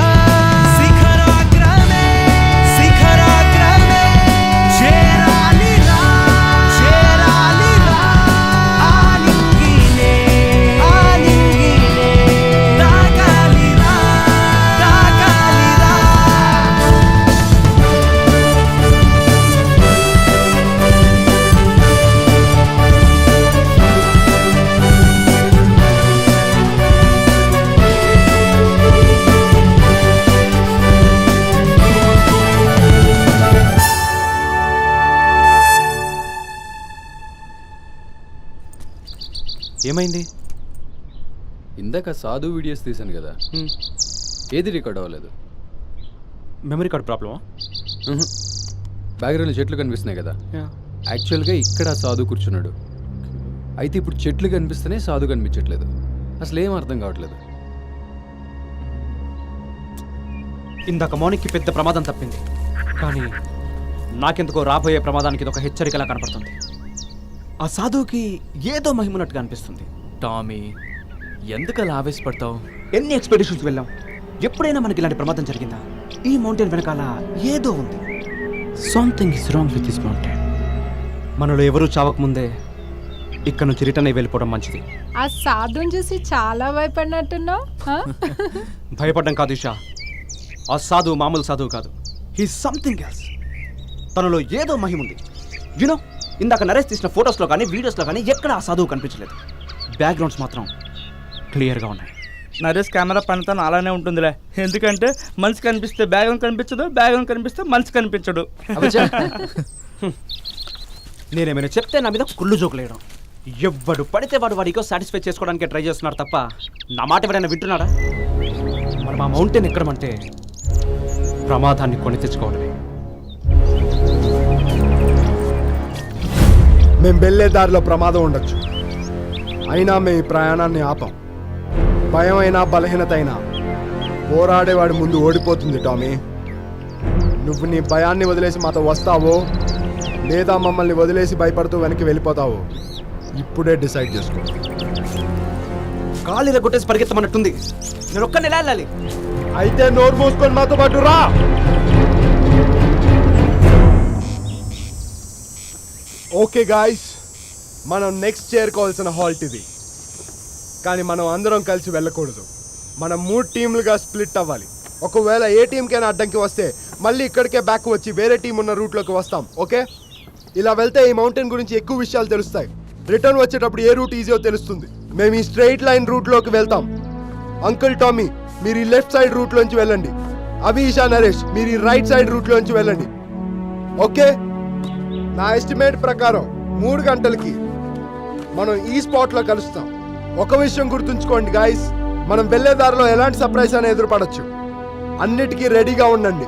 ఏమైంది? ఇందాక సాధు వీడియోస్ తీశాను కదా, ఏది రికార్డ్ అవ్వలేదు. మెమరీ కార్డ్ ప్రాబ్లమా? బ్యాక్గ్రౌండ్లో చెట్లు కనిపిస్తున్నాయి కదా, యాక్చువల్గా ఇక్కడ సాధు కూర్చున్నాడు. అయితే ఇప్పుడు చెట్లు కనిపిస్తేనే సాధు కనిపించట్లేదు. అసలు ఏం అర్థం కావట్లేదు. ఇందాక మౌనికి పెద్ద ప్రమాదం తప్పింది, కానీ నాకెందుకో రాబోయే ప్రమాదానికి ఇది ఒక హెచ్చరికలా కనపడుతుంది. ఆ సాధువుకి ఏదో మహిమన్నట్టుగా అనిపిస్తుంది. టామీ, ఎందుకలా ఆవేశపడతావు? ఎన్ని ఎక్స్పెడిషన్స్ వెళ్ళాం, ఎప్పుడైనా మనకి ఇలాంటి ప్రమాదం జరిగిందా? ఈ మౌంటైన్ వెనకాల ఏదో ఉంది. Something is wrong with this mountain. మనలో ఎవరూ చావకముందే ఇక్కడ నుంచి రిటర్న్ అయి వెళ్ళిపోవడం మంచిది. ఆ సాధుని చూసి చాలా భయపడినట్టున్నావు. భయపడ్డం కాదు ఇషా, ఆ సాధువు మామూలు సాధువు కాదు. He something else. తనలో ఏదో మహిమ ఉంది. యునో, ఇందాక నరేష్ తీసిన ఫొటోస్లో కానీ వీడియోస్లో కానీ ఎక్కడ ఆ సాధువు కనిపించలేదు. బ్యాక్గ్రౌండ్స్ మాత్రం క్లియర్గా ఉన్నాయి. నరేష్ కెమెరా పనితనం అలానే ఉంటుందిలే, ఎందుకంటే మనిషి కనిపిస్తే బ్యాక్గ్రౌండ్ కనిపించదు, బ్యాక్గ్రౌండ్ కనిపిస్తే మనిషి కనిపించడు. నేనేమైనా చెప్తే నా మీద కుళ్ళు జోకులేయడం. ఎవ్వడు పడితే వాడు వాడికో సాటిస్ఫై చేసుకోవడానికి ట్రై చేస్తున్నారు తప్ప నా మాట ఎవరైనా వింటున్నాడా? మనం ఆ మౌంటైన్ ఎక్కడమంటే ప్రమాదాన్ని కొని తెచ్చుకోవడమే. మేము వెళ్ళే దారిలో ప్రమాదం ఉండొచ్చు, అయినా మేము ఈ ప్రయాణాన్ని ఆపం. భయం అయినా బలహీనత అయినా పోరాడేవాడి ముందు ఓడిపోతుంది. టామీ, నువ్వు నీ భయాన్ని వదిలేసి మాతో వస్తావో లేదా మమ్మల్ని వదిలేసి భయపడుతూ వెనక్కి వెళ్ళిపోతావో ఇప్పుడే డిసైడ్ చేసుకో. కాలిలో కొట్టేసి పరిగెత్తమన్నట్టుంది. నేను ఒక్కనే వెళ్ళాలి. అయితే నోరు మూసుకొని మాతో పాటు రా. ఓకే గాయ్స్, మనం నెక్స్ట్ చేరుకోవాల్సిన హాల్ట్ ఇది. కానీ మనం అందరం కలిసి వెళ్ళకూడదు. మనం 3 టీంలుగా స్ప్లిట్ అవ్వాలి. ఒకవేళ ఏ టీంకైనా అడ్డంకి వస్తే మళ్ళీ ఇక్కడికే బ్యాక్ వచ్చి వేరే టీం ఉన్న రూట్లోకి వస్తాం. ఓకే, ఇలా వెళ్తే ఈ మౌంటైన్ గురించి ఎక్కువ విషయాలు తెలుస్తాయి. రిటర్న్ వచ్చేటప్పుడు ఏ రూట్ ఈజీయో తెలుస్తుంది. మేము ఈ స్ట్రైట్ లైన్ రూట్లోకి వెళ్తాం. అంకుల్ టామీ, మీరు ఈ లెఫ్ట్ సైడ్ రూట్లోంచి వెళ్ళండి. అభిషా, నరేష్, మీరు ఈ రైట్ సైడ్ రూట్లోంచి వెళ్ళండి. ఓకే, నా ఎస్టిమేట్ ప్రకారం 3 గంటలకి మనం ఈ స్పాట్లో కలుస్తాం. ఒక విషయం గుర్తుంచుకోండి గాయస్, మనం వెళ్ళే దారిలో ఎలాంటి సర్ప్రైజ్ అని ఎదురుపడచ్చు. అన్నిటికీ రెడీగా ఉండండి.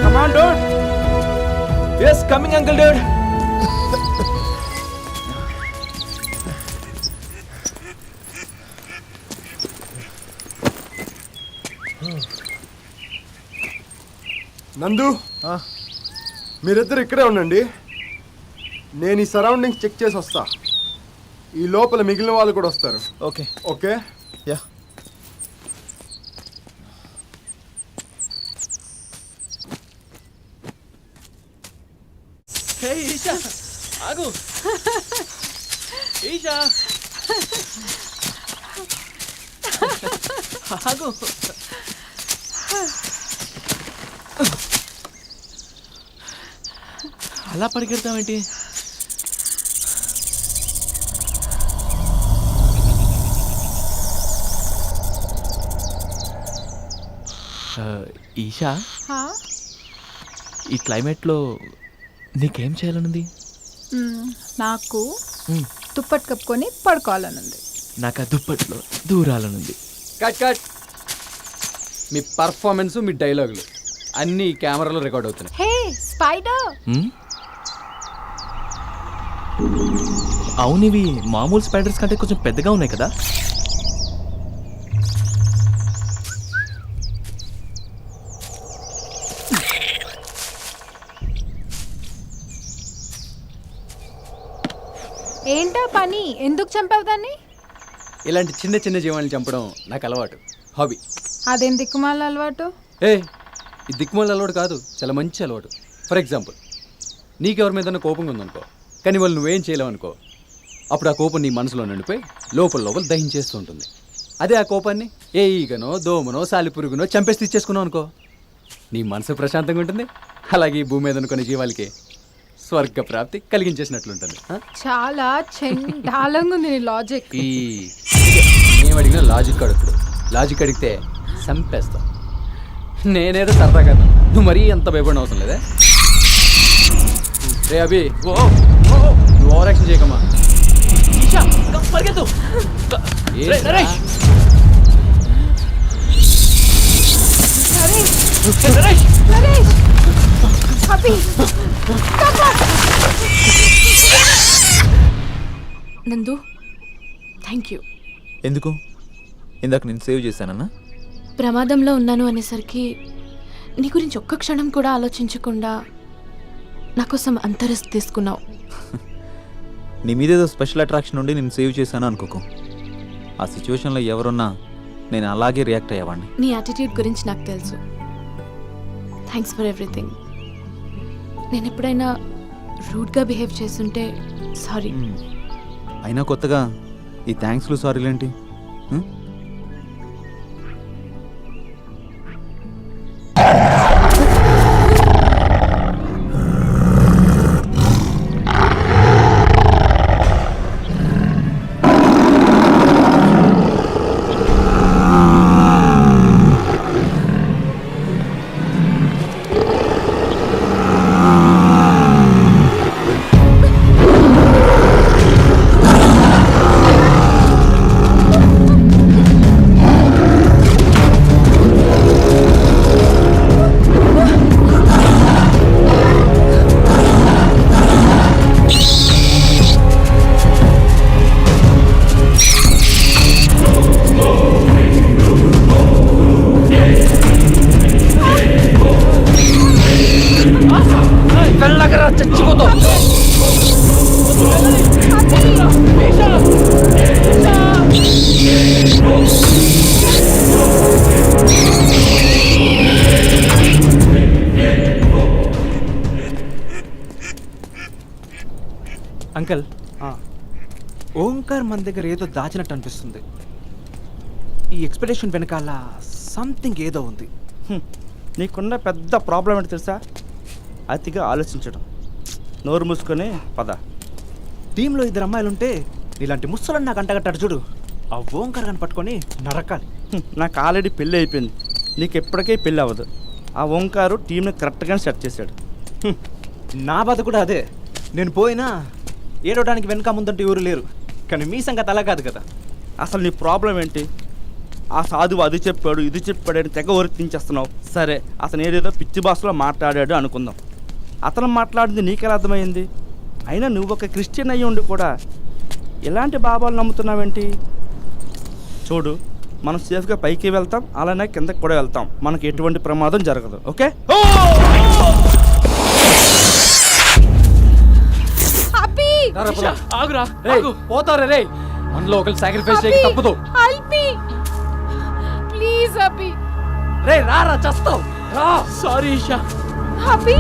Come on, dude. Yes, coming, uncle, dude. నందు, మీరిద్దరు ఇక్కడే ఉండండి. నేను ఈ సరౌండింగ్స్ చెక్ చేసి వస్తా. ఈ లోపల మిగిలిన వాళ్ళు కూడా వస్తారు. Okay okay, yeah. Hey, Isha, ఆగు. ఈషా, ఆగు. అలా పరిగెడతావేంటి? ఈషా, హా? ఈ క్లైమేట్లో నీకేం చేయాలనుంది? నాకు దుప్పటి కప్పుకొని పడుకోవాలనుంది. నాకు ఆ దుప్పట్లో దూరాలనుంది. Cut cut. మీ పర్ఫార్మెన్స్, మీ డైలాగులు అన్నీ కెమెరాలో రికార్డ్ అవుతున్నాయి. హే స్పైడర్, అవును, ఇవి మామూలు స్పైడర్స్ కంటే కొంచెం పెద్దగా ఉన్నాయి కదా? ఏంటా పని? ఎందుకు చంపావు దాన్ని? ఇలాంటి చిన్న చిన్న జీవాలను చంపడం నాకు అలవాటు, హాబీ. అదేం దిక్కుమాల అలవాటు? ఈ దిక్కుమాల అలవాటు కాదు, చాలా మంచి అలవాటు. ఫర్ ఎగ్జాంపుల్, నీకెవరి మీద కోపంగా ఉందనుకో, కానీ వాళ్ళు నువ్వేం చేయలేవు అనుకో, అప్పుడు ఆ కోపం నీ మనసులో నిండిపోయి లోపల దహించేస్తూ ఉంటుంది. అదే ఆ కోపాన్ని ఏ ఈగనో దోమనో సాలిపురుగునో చంపేసి తెచ్చేసుకున్నావు అనుకో, నీ మనసు ప్రశాంతంగా ఉంటుంది. అలాగే ఈ భూమి మీద అనుకునే జీవాలకి స్వర్గ ప్రాప్తి కలిగించేసినట్లుంటుంది. చాలా చండాలంగా ఉంది నీ లాజిక్. ఏం అడిగినా లాజిక్ అడుగుతాడు. లాజిక్ అడిగితే చంపేస్తా. నేనేదో సరదాగా, నువ్వు మరీ ఎంత భయపడిన అవసరం లేదే. రే అభి, నువ్వు ఓవర్ యాక్షన్ చేయకమ్మా. నందు, థ్యాంక్ యూ. ఎందుకు? ఇందాక నేను సేవ్ చేశానన్నా? ప్రమాదంలో ఉన్నాను అనేసరికి నీ గురించి ఒక్క క్షణం కూడా ఆలోచించకుండా నా కోసం అంత రిస్క్ తీసుకున్నావు. నీ మీదేదో స్పెషల్ అట్రాక్షన్ ఉండి నేను సేవ్ చేశాను అనుకోకు. ఆ సిచ్యువేషన్లో ఎవరున్నా నేను అలాగే రియాక్ట్ అయ్యేవాడిని. నీ యాటిట్యూడ్ గురించి నాకు తెలుసు. Thanks for everything. నేను ఎప్పుడైనా రూడ్గా బిహేవ్ చేస్తుంటే సారీ. అయినా కొత్తగా ఈ థ్యాంక్స్లు సారీలేంటి? అంకల్, ఓంకార్ మన దగ్గర ఏదో దాచినట్టు అనిపిస్తుంది. ఈ ఎక్స్పెక్టేషన్ వెనకాల సంథింగ్ ఏదో ఉంది. నీకున్న పెద్ద ప్రాబ్లం ఏంటి తెలుసా? అతిగా ఆలోచించడం. నోరు మూసుకొని పద. టీంలో 2 అమ్మాయిలుంటే ఇలాంటి ముసలని నాకు అంటగట్టాడు చూడు, ఆ ఓంకార్ గాని పట్టుకొని నరకాలి. నాకు ఆల్రెడీ పెళ్ళి అయిపోయింది, నీకు ఎప్పటికీ పెళ్ళి అవ్వదు. ఆ ఓంకారు టీంని కరెక్ట్గానే సెట్ చేశాడు. నా బాధ కూడా అదే. నేను పోయినా ఏడవడానికి వెనక ముందంటే ఎవరు లేరు, కానీ మీ సంగతి అలా కాదు కదా. అసలు నీ ప్రాబ్లం ఏంటి? ఆ సాధువు అది చెప్పాడు ఇది చెప్పాడు అని తెగ ఊరికించేస్తున్నావు. సరే, అతను ఏదేదో పిచ్చి భాషలో మాట్లాడాడు అనుకుందాం. అతను మాట్లాడింది నీకెలా అర్థమైంది? అయినా నువ్వు ఒక క్రిస్టియన్ అయ్యి ఉండి కూడా ఎలాంటి బాబాలు నమ్ముతున్నావేంటి? చూడు, మనం సేఫ్గా పైకి వెళ్తాం, అలానే కిందకి కూడా వెళ్తాం. మనకి ఎటువంటి ప్రమాదం జరగదు. ఓకే? ఆగురా, పోతారా రే? మనలో ఒకరు సాక్రిఫైస్ చేయక తప్పదు. ప్లీజ్ అభి. రే రారా, చస్తావు. సారీ ఈషా. అభి,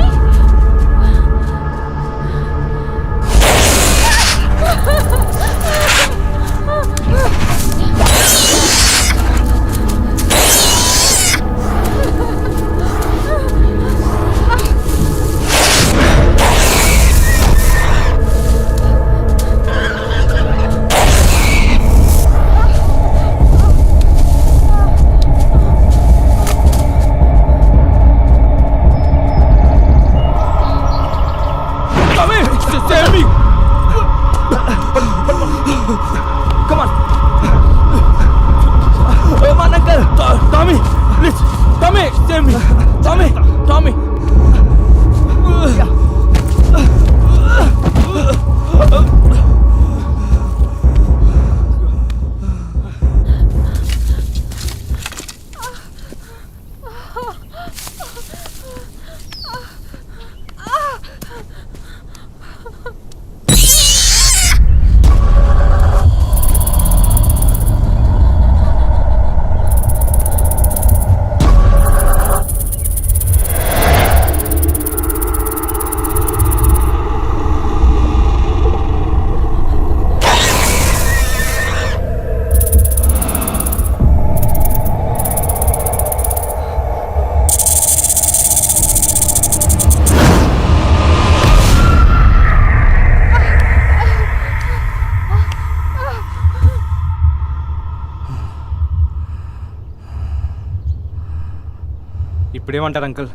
ఇప్పుడేమంటారు అంకుల్,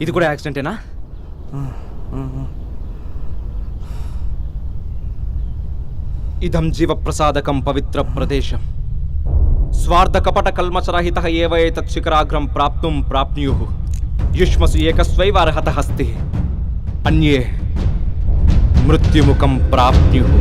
ఇది కూడా యాక్సిడెంటేనా? ఇదం జీవ ప్రసాదకం పవిత్ర ప్రదేశం స్వార్థ కపట కల్మషరహిత ఏవైతత్ శిఖరాగ్రం ప్రాప్తుం ప్రాప్నుయుః యుష్మసు ఏకస్వైవ అర్హతః అస్తి అన్యే మృత్యుముఖం ప్రాప్నుయుః.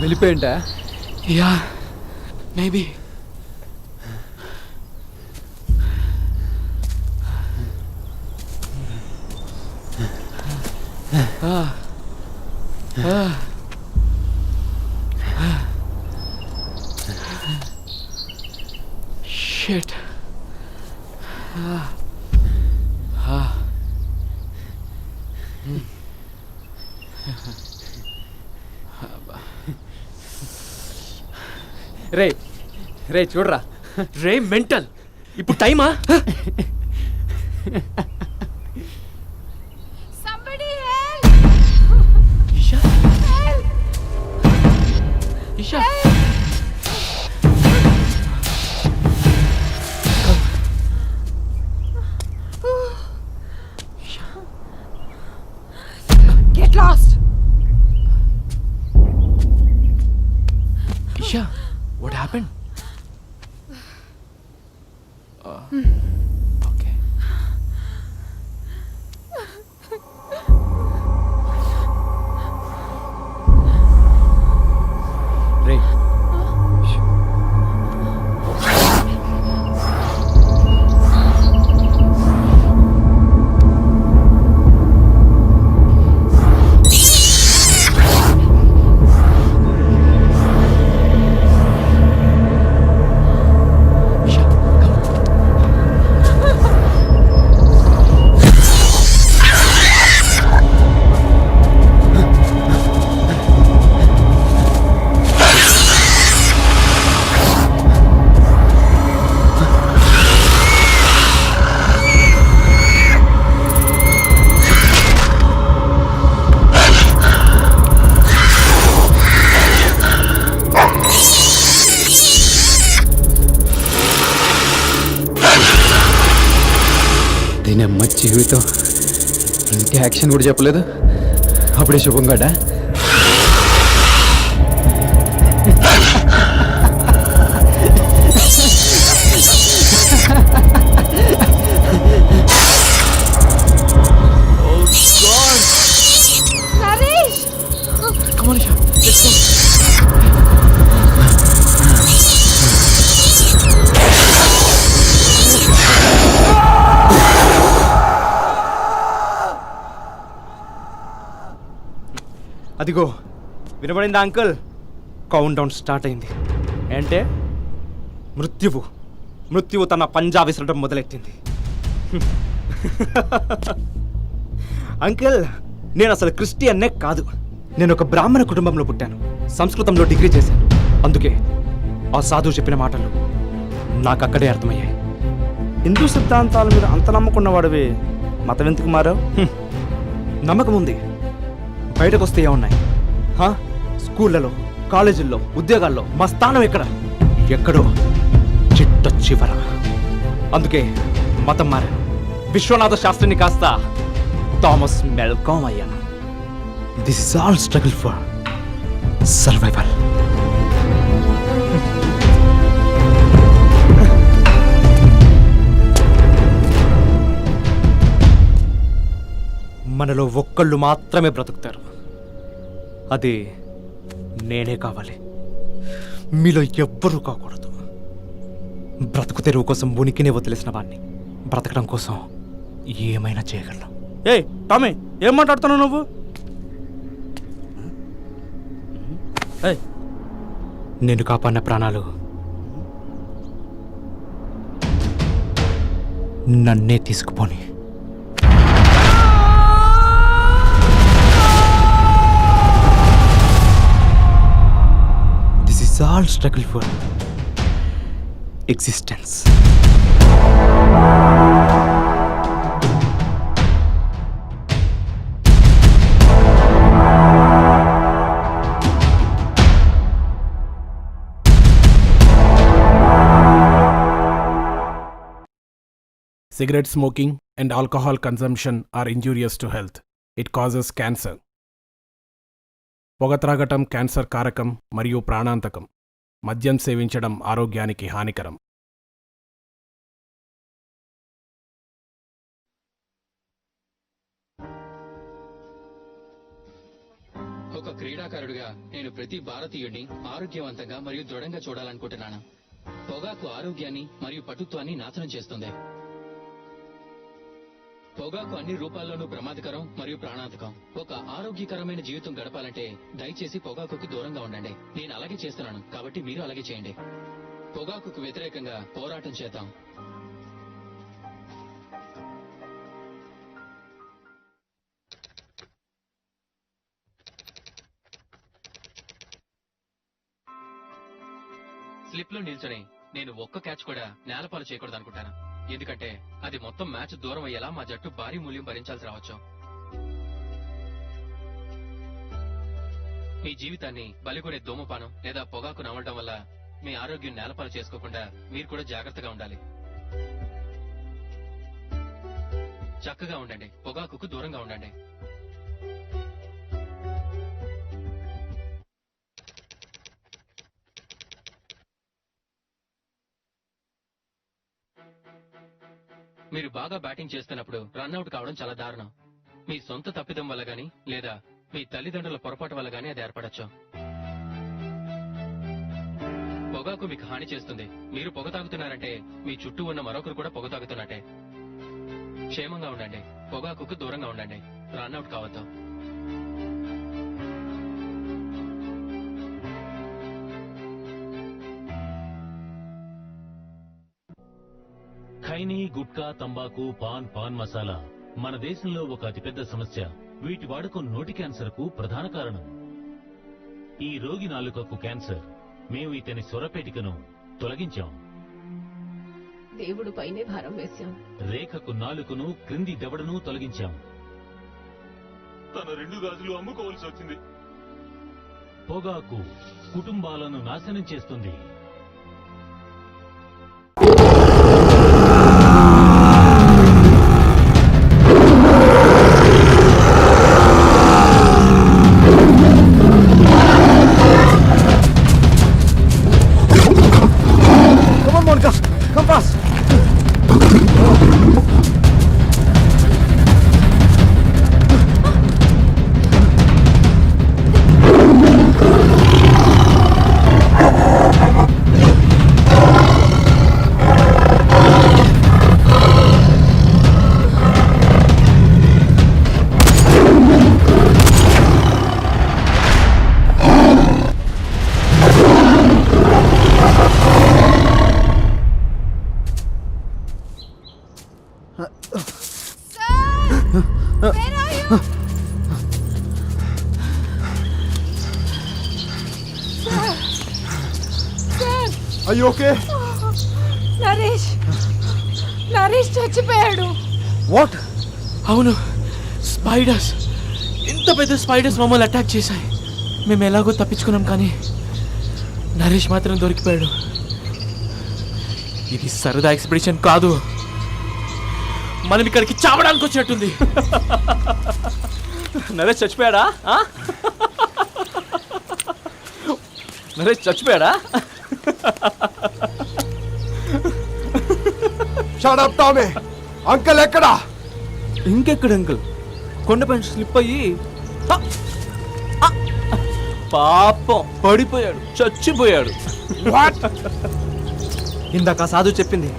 వెళ్ళిపోయింటా? Yeah maybe. షిట్. రే రే చూడరా, రే మెంటల్, ఇప్పుడు టైమా? Isha Isha Get lost! Isha, what happened? Okay. రే దీనమ్మ జీవితం ఇంకా యాక్షన్ కూడా చెప్పలేదు, అప్పుడే శుభం కదా. Come on, Isha, let's go. అదిగో వినబడిందా అంకుల్? కౌంట్ డౌన్ స్టార్ట్ అయింది. అంటే మృత్యువు తన పంజా విసరడం మొదలెట్టింది. అంకుల్, నేను అసలు క్రిస్టియన్నే కాదు. నేను ఒక బ్రాహ్మణ కుటుంబంలో పుట్టాను, సంస్కృతంలో డిగ్రీ చేశాను. అందుకే ఆ సాధువు చెప్పిన మాటలు నాకు అక్కడే అర్థమయ్యాయి. హిందూ సిద్ధాంతాల మీద అంత నమ్మకున్నవాడివి మతం ఎందుకు మారావు? నమ్మకం ఉంది, బయటకు వస్తే ఏమున్నాయి? స్కూళ్ళలో, కాలేజీల్లో, ఉద్యోగాల్లో మా స్థానం ఎక్కడో చిట్ట చివర. అందుకే మతం మారాను. విశ్వనాథ శాస్త్రిని కాస్త థామస్ మెల్కామ్ అయ్యాను. This is all struggle for survival. మనలో ఒక్కళ్ళు మాత్రమే బ్రతుకుతారు. అది నేనే కావాలి. మీలో ఎవ్వరూ కాకూడదు. బ్రతుకు తెరువు కోసం ఉనికినే వదిలేసిన వాడిని బ్రతకడం కోసం ఏమైనా చేయగలను. ఏ టామీ, ఏం మాట్లాడుతున్నావు నువ్వు? నేను కాపాడిన ప్రాణాలు నన్నే తీసుకుపోని. This is all struggle for existence. Cigarette smoking and alcohol consumption are injurious to health. It causes cancer. పొగ త్రాగటం క్యాన్సర్ కారకం మరియు ప్రాణాంతకం. మద్యం సేవించడం ఆరోగ్యానికి హానికరం. ఒక క్రీడాకారుడిగా నేను ప్రతి భారతీయుడిని ఆరోగ్యవంతంగా మరియు దృఢంగా చూడాలనుకుంటున్నాను. పొగాకు ఆరోగ్యాన్ని మరియు పటుత్వాన్ని నాశనం చేస్తుంది. పొగాకు అన్ని రూపాల్లోనూ ప్రమాదకరం మరియు ప్రాణాంతకం. ఒక ఆరోగ్యకరమైన జీవితం గడపాలంటే దయచేసి పొగాకుకి దూరంగా ఉండండి. నేను అలాగే చేస్తున్నాను, కాబట్టి మీరు అలాగే చేయండి. పొగాకుకు వ్యతిరేకంగా పోరాటం చేద్దాం. స్లిప్ లో నిల్చొని నేను ఒక్క క్యాచ్ కూడా నేలపాలు చేయకూడదు అనుకుంటాను. ఎందుకంటే అది మొత్తం మ్యాచ్ దూరం అయ్యేలా మా జట్టు భారీ మూల్యం భరించాల్సి రావచ్చు. మీ జీవితాన్ని బలిగొనే ధూమపానం లేదా పొగాకు నమలడం వల్ల మీ ఆరోగ్యం నేలపాలు చేసుకోకుండా మీరు కూడా జాగ్రత్తగా ఉండాలి. చక్కగా ఉండండి, పొగాకుకు దూరంగా ఉండండి. మీరు బాగా బ్యాటింగ్ చేస్తున్నప్పుడు రన్అట్ కావడం చాలా దారుణం. మీ సొంత తప్పిదం వల్ల గానీ లేదా మీ తల్లిదండ్రుల పొరపాటు వల్ల గానీ అది ఏర్పడచ్చు. పొగాకు మీకు హాని చేస్తుంది. మీరు పొగ తాగుతున్నారంటే మీ చుట్టూ ఉన్న మరొకరు కూడా పొగ తాగుతున్నట్టే. క్షేమంగా ఉండండి, పొగాకుకు దూరంగా ఉండండి, రన్అట్ కావద్దు. ఖైనీ, గుట్కా, తంబాకు, పాన్ మసాలా మన దేశంలో ఒక అతిపెద్ద సమస్య. వీటి వాడకం నోటి క్యాన్సర్ కు ప్రధాన కారణం. ఈ రోగి నాలుకకు క్యాన్సర్. మేము ఇతని స్వరపేటికను తొలగించాం. దేవుడు పైనే భారం వేశాం. రేఖకు నాలుకను, క్రింది దవడను తొలగించాం. తన 2 గాజులు అమ్ముకోవాల్సి వచ్చింది. పొగాకు కుటుంబాలను నాశనం చేస్తుంది. Are you okay? నరేష్ చచ్చిపోయాడు. వాట్? అవును, స్పైడర్స్, ఇంత పెద్ద స్పైడర్స్ మమ్మల్ని అటాక్ చేశాయి. మేము ఎలాగో తప్పించుకున్నాం, కానీ నరేష్ మాత్రం దొరికిపోయాడు. ఇది సరదా ఎక్స్పెడిషన్ కాదు, మనం ఇక్కడికి చావడానికి వచ్చినట్టుంది. నరేష్ చచ్చిపోయాడా? నరేష్ చచ్చిపోయాడా? Shut up, Tommy. అంకల్ ఎక్కడా? ఇంకెక్కడ అంకుల్? కొండపైన స్లిప్ అయ్యి హ! ఆ! పాపం పడిపోయాడు, చచ్చిపోయాడు. ఇందాక ఆ సాధువు చెప్పింది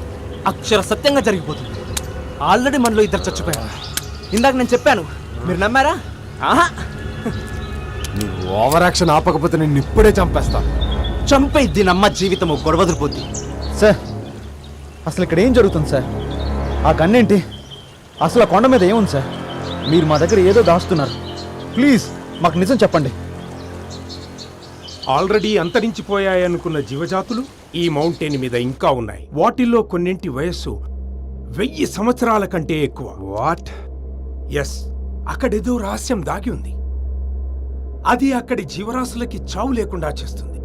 అక్షర సత్యంగా జరిగిపోతుంది. ఆల్రెడీ మనలో ఇద్దరు చచ్చిపోయారు. ఇందాక నేను చెప్పాను, మీరు నమ్మారా? ఆహా, నువ్వు ఓవర్ యాక్షన్ ఆపకపోతే నేను ఇప్పుడే చంపేస్తా. చంపే దీనమ్మ జీవితము గొడవదిరిపోద్ది. సార్ అసలు ఇక్కడ ఏం జరుగుతుంది సార్? ఆ గన్నేంటి? అసలు ఆ కొండ మీద ఏముంది సార్? మీరు మా దగ్గర ఏదో దాస్తున్నారు. ప్లీజ్ మాకు నిజం చెప్పండి. ఆల్రెడీ అంతరించిపోయాయనుకున్న జీవజాతులు ఈ మౌంటైన్ మీద ఇంకా ఉన్నాయి. వాటిల్లో కొన్నింటి వయస్సు 1000 సంవత్సరాల కంటే ఎక్కువ. వాట్? ఎస్, అక్కడేదో రహస్యం దాగి ఉంది. అది అక్కడి జీవరాశులకి చావు లేకుండా చేస్తుంది.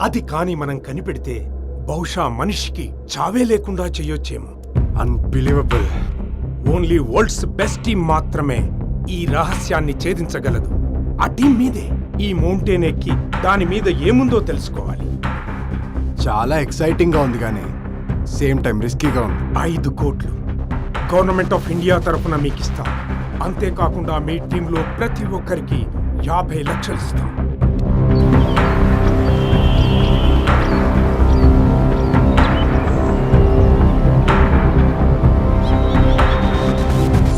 అది కాని మనం కనిపెడితే బహుశా మనిషికి చావే లేకుండా చెయ్యొచ్చేమో. Unbelievable. Only world's best team మాత్రమే ఈ రహస్యాన్ని ఛేదించగలదు. ఆ టీం మీదే ఈ మౌంటైన్ ఎక్కి దాని మీద ఏముందో తెలుసుకోవాలి. చాలా ఎక్సైటింగ్ గా ఉంది కానీ సేమ్ టైం రిస్కీగా ఉంది. 5 కోట్లు గవర్నమెంట్ ఆఫ్ ఇండియా తరఫున మీకు ఇస్తాం. అంతేకాకుండా మీ టీంలో ప్రతి ఒక్కరికి 50 లక్షలు ఇస్తాం.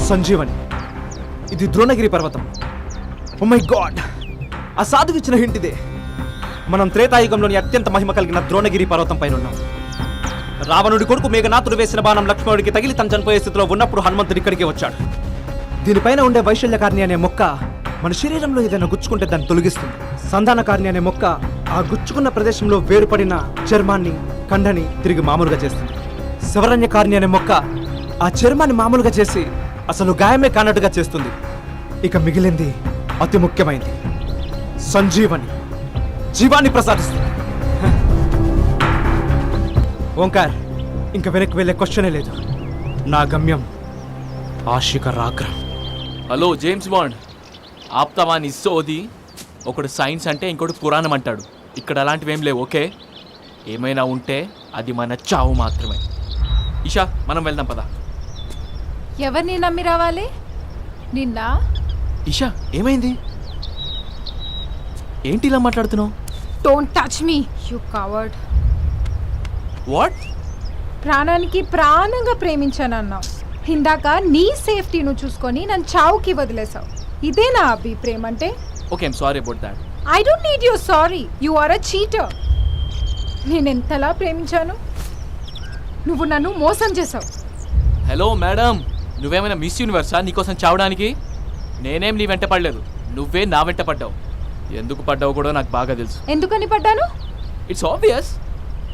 సంజీవని, ఇది ద్రోణగిరి పర్వతం. ఓ మై గాడ్, ఆ సాధువు ఇచ్చిన హింట్ ఇదే. మనం త్రేతాయుగంలోని అత్యంత మహిమ కలిగిన ద్రోణగిరి పర్వతం పైన ఉన్నాం. రావణుడి కొడుకు మేఘనాథుడు వేసిన బాణం లక్ష్మణుడికి తగిలి తను చనిపోయే స్థితిలో ఉన్నప్పుడు హనుమంతుడు ఇక్కడికి వచ్చాడు. దీనిపైన ఉండే వైశల్యకారిణి అనే మొక్క మన శరీరంలో ఏదైనా గుచ్చుకుంటే దాన్ని తొలగిస్తుంది. సంధానకారిణి అనే మొక్క ఆ గుచ్చుకున్న ప్రదేశంలో వేరుపడిన చర్మాన్ని, కండని తిరిగి మామూలుగా చేస్తుంది. శివరణ్యకారిణి అనే మొక్క ఆ చర్మాన్ని మామూలుగా చేసి అసలు గాయమే కానట్టుగా చేస్తుంది. ఇక మిగిలింది అతి ముఖ్యమైనది, సంజీవని, జీవాన్ని ప్రసాదిస్తుంది. ఓంకార్, ఇంకా వెనక్కి వెళ్ళే క్వశ్చనే లేదు. నా గమ్యం ఆశిక రాగ్ర. హలో జేమ్స్ బాండ్, ఆప్తావా నీ సోది. ఒకడు సైన్స్ అంటే ఇంకోటి పురాణం అంటాడు. ఇక్కడ అలాంటివేం లేవు. ఓకే, ఏమైనా ఉంటే అది మన చావు మాత్రమే. ఇషా, మనం వెళ్దాం పదా. ఎవరిని నమ్మి రావాలి? నిన్న? ఇషా, ఏమైంది? ఏంటి ఇలా మాట్లాడుతున్నావు? Don't touch me you covered. What? ప్రాణానికి ప్రాణంగా ప్రేమించానన్నావు. ఇందాక నీ సేఫ్టీను చూసుకొని నన్ను చావుకి వదిలేసావు. ఇదేనా అభి ప్రేమ అంటే? Okay, I'm sorry about that. I don't need your sorry. You are a cheater. నేను ఎంతలా ప్రేమించాను, నువ్వు నన్ను మోసం చేసావు. హలో మేడం, నువ్వేమైనా మిస్ యూనివర్సా నీకోసం చావడానికి? నేనేం నీ వెంట పడలేదు, నువ్వే నా వెంట పడ్డావు. ఎందుకు పడ్డావు కూడా నాకు బాగా తెలుసు. ఎందుకని పడ్డాను? It's obvious.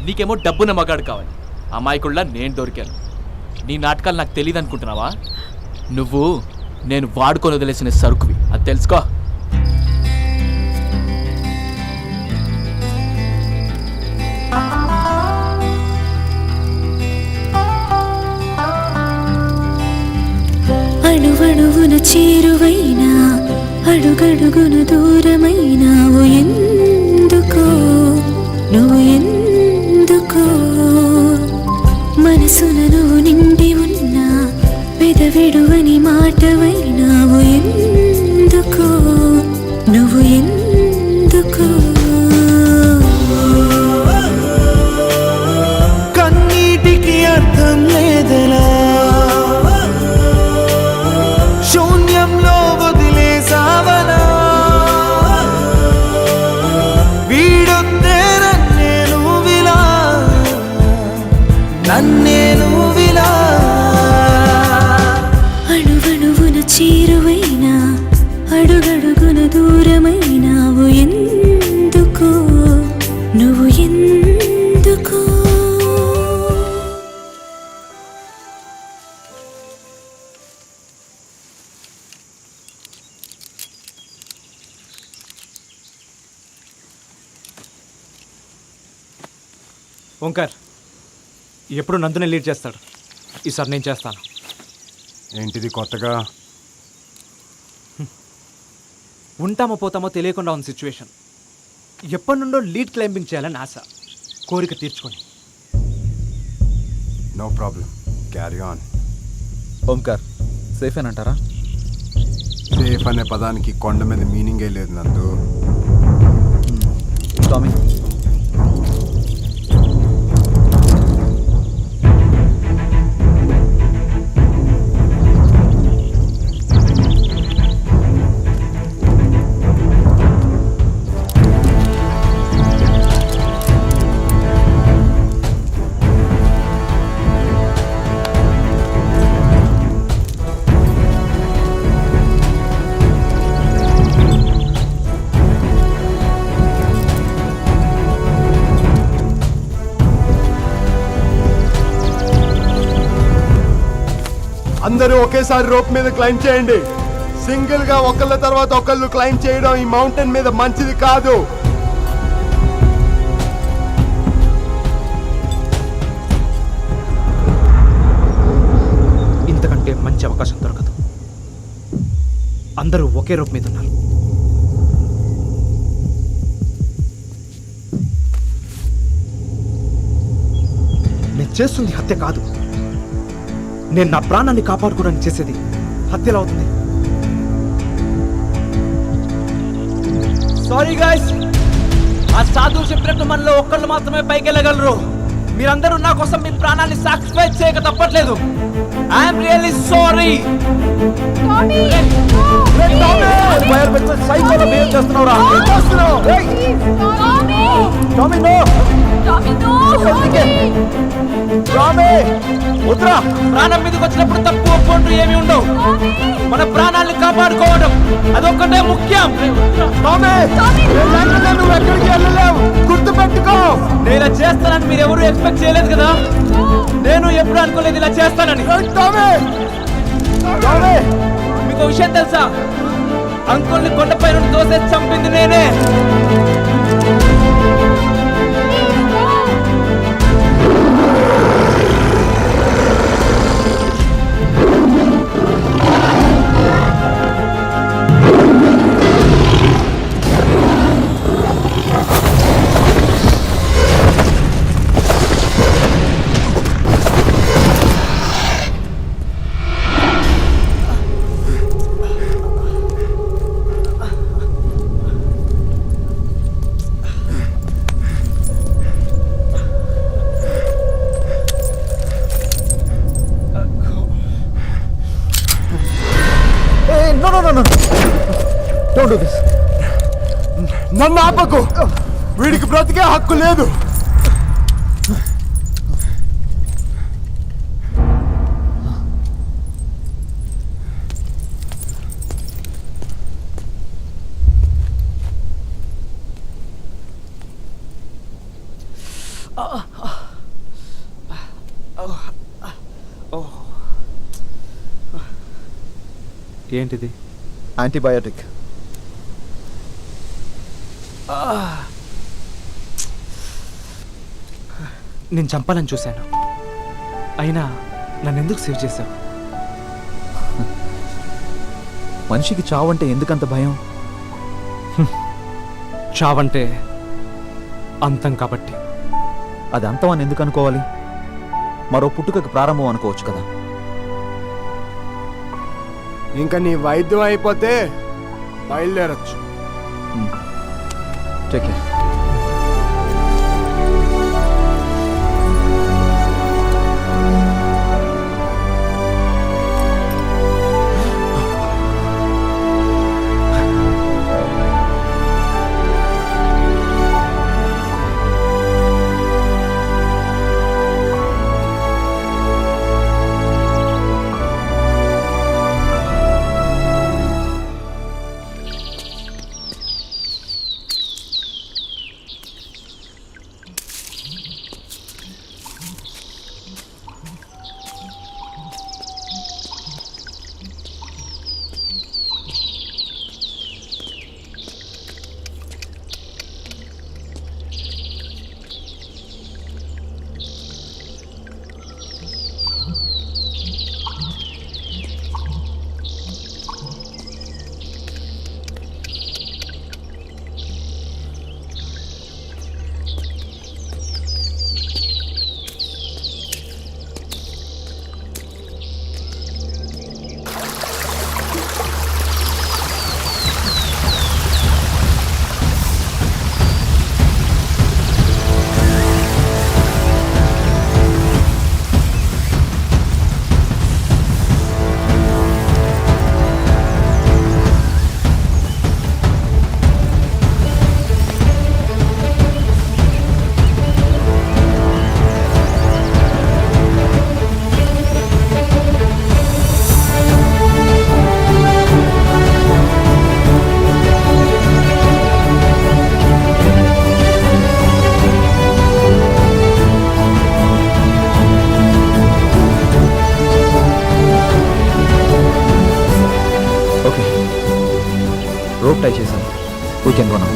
నీకేమో డబ్బున్న మగాడు కావాలి, అమాయకుళ్ళ నేను దొరికాను. నీ నాటకాలు నాకు తెలియదు అనుకుంటున్నావా? నువ్వు నేను వాడుకొని వదిలేసిన సరుకువి, అది తెలుసుకో. అణువణువున చేరువైనా అడుగడుగున దూరమైనావు ఎందుకో, నువ్వు ఎందుకో. మనసున నువ్వు నిండి ఉన్నా పెదవిడువని మాటవైనావు ఎందుకో, నువ్వు ఎందుకో. కన్నీటికి అర్థం లేదలా, శూన్యంలో వదిలేసావనా. వీడొద్దే నన్నే నువ్విలా, నన్నే నువ్విలా. అణువణువున చేరువైనా అడుగడుగున దూరమైనావు ఎందుకో, నువ్వు ఎందుకో. ఓంకార్ ఎప్పుడు నందునే లీడ్ చేస్తాడు, ఈసారి నేను చేస్తాను. ఏంటిది కొత్తగా? ఉంటామో పోతామో తెలియకుండా ఉన్న సిచ్యువేషన్. ఎప్పటి నుండో లీడ్ క్లైంబింగ్ చేయాలని ఆశ, కోరిక తీర్చుకొని. No problem, carry on. Omkar సేఫేనంటారా? సేఫ్ అనే పదానికి కొండ మీద మీనింగే లేదు నందు. టామీ, అందరూ ఒకేసారి రోప్ మీద క్లైంబ్ చేయండి. సింగిల్ గా ఒకళ్ళ తర్వాత ఒకళ్ళు క్లైంబ్ చేయడం ఈ మౌంటైన్ మీద మంచిది కాదు. ఇంతకంటే మంచి అవకాశం దొరకదు. అందరూ ఒకే రోప్ మీద ఉన్నారు. నేను చేస్తుంది హత్య కాదు. నేను నా ప్రాణాన్ని కాపాడుకోవడానికి చేసేది హత్యలా అవుతుంది. సారీ గైస్, ఆ సాధువు చెప్పినట్టు మనలో ఒక్కళ్ళు మాత్రమే పైకి వెళ్ళగలరు. మీరందరూ నా కోసం మీ ప్రాణాన్ని సాక్రిఫైస్ చేయక తప్పట్లేదు. I'm really sorry. ప్రాణం మీదకి వచ్చినప్పుడు తప్పు ఒప్పుకుంటూ ఏమి ఉండవు. మన ప్రాణాన్ని కాపాడుకోవడం అదొక్కటే ముఖ్యం. నువ్వు ఎక్కడికి వెళ్ళలేవు, గుర్తు పెట్టుకో. నేను ఇలా చేస్తానని మీరు ఎవరు ఎక్స్పెక్ట్ చేయలేదు కదా. నేను ఎప్పుడు అనుకోలేదు ఇలా చేస్తానని. మీకు విషయం తెలుసా, అంకుల్ని కొండపై నుండి తోసేసి చంపింది నేనే. నన్ను ఆపకు, వీడికి బ్రతికే హక్కు లేదు. ఏంటిది? యాంటీబయాటిక్. నేను చంపాలని చూశాను, అయినా నన్ను ఎందుకు సేవ్ చేశావు? మనిషికి చావంటే ఎందుకంత భయం? చావంటే అంతం కాబట్టి. అది అంతం అని ఎందుకు అనుకోవాలి? మరో పుట్టుకకి ప్రారంభం అనుకోవచ్చు కదా. ఇంకా నీ వైద్యం అయిపోతే బయలుదేరచ్చు. Take care. రోప్ టై చేశాను. We can go now.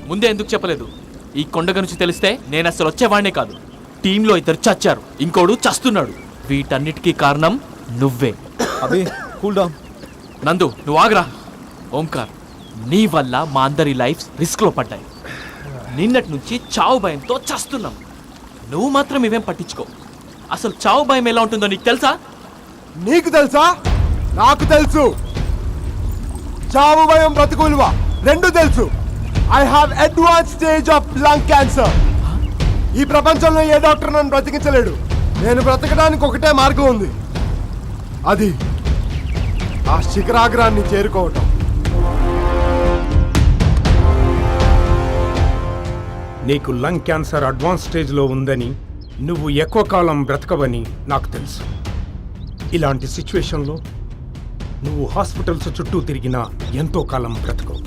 ముందే ఎందుకు చెప్పలేదు? ఈ కొండ గురించి తెలిస్తే నేను అసలు వచ్చేవాడినే కాదు. టీంలో ఇద్దరు చచ్చారు, ఇంకోడు చస్తున్నాడు. వీటన్నిటికీ కారణం నువ్వే. అభి కూల్ డౌన్. నందు నువ్వు ఆగరా. ఓంకార్, నీ వల్ల మా అందరి లైఫ్స్ రిస్క్లో పడ్డాయి. నిన్నటి నుంచి చావు భయంతో చస్తున్నాం. నువ్వు మాత్రం ఇవేం పట్టించుకో. అసలు చావు భయం ఎలా ఉంటుందో నీకు తెలుసా? నీకు తెలుసా? నాకు తెలుసు. చావు భయం బ్రతుకులువ రెండు తెలుసు. I have advance stage of lung cancer. ఈ ప్రపంచంలో ఏ డాక్టర్ నన్ను బ్రతికించలేడు. నేను బ్రతకడానికి ఒకటే మార్గం ఉంది, అది ఆ శిఖరాగ్రాన్ని చేరుకోవటం. నీకు లంగ్ క్యాన్సర్ అడ్వాన్స్ స్టేజ్లో ఉందని, నువ్వు ఎక్కువ కాలం బ్రతకవని నాకు తెలుసు. ఇలాంటి సిచ్యువేషన్లో నువ్వు హాస్పిటల్స్ చుట్టూ తిరిగినా ఎంతో కాలం బ్రతకవు.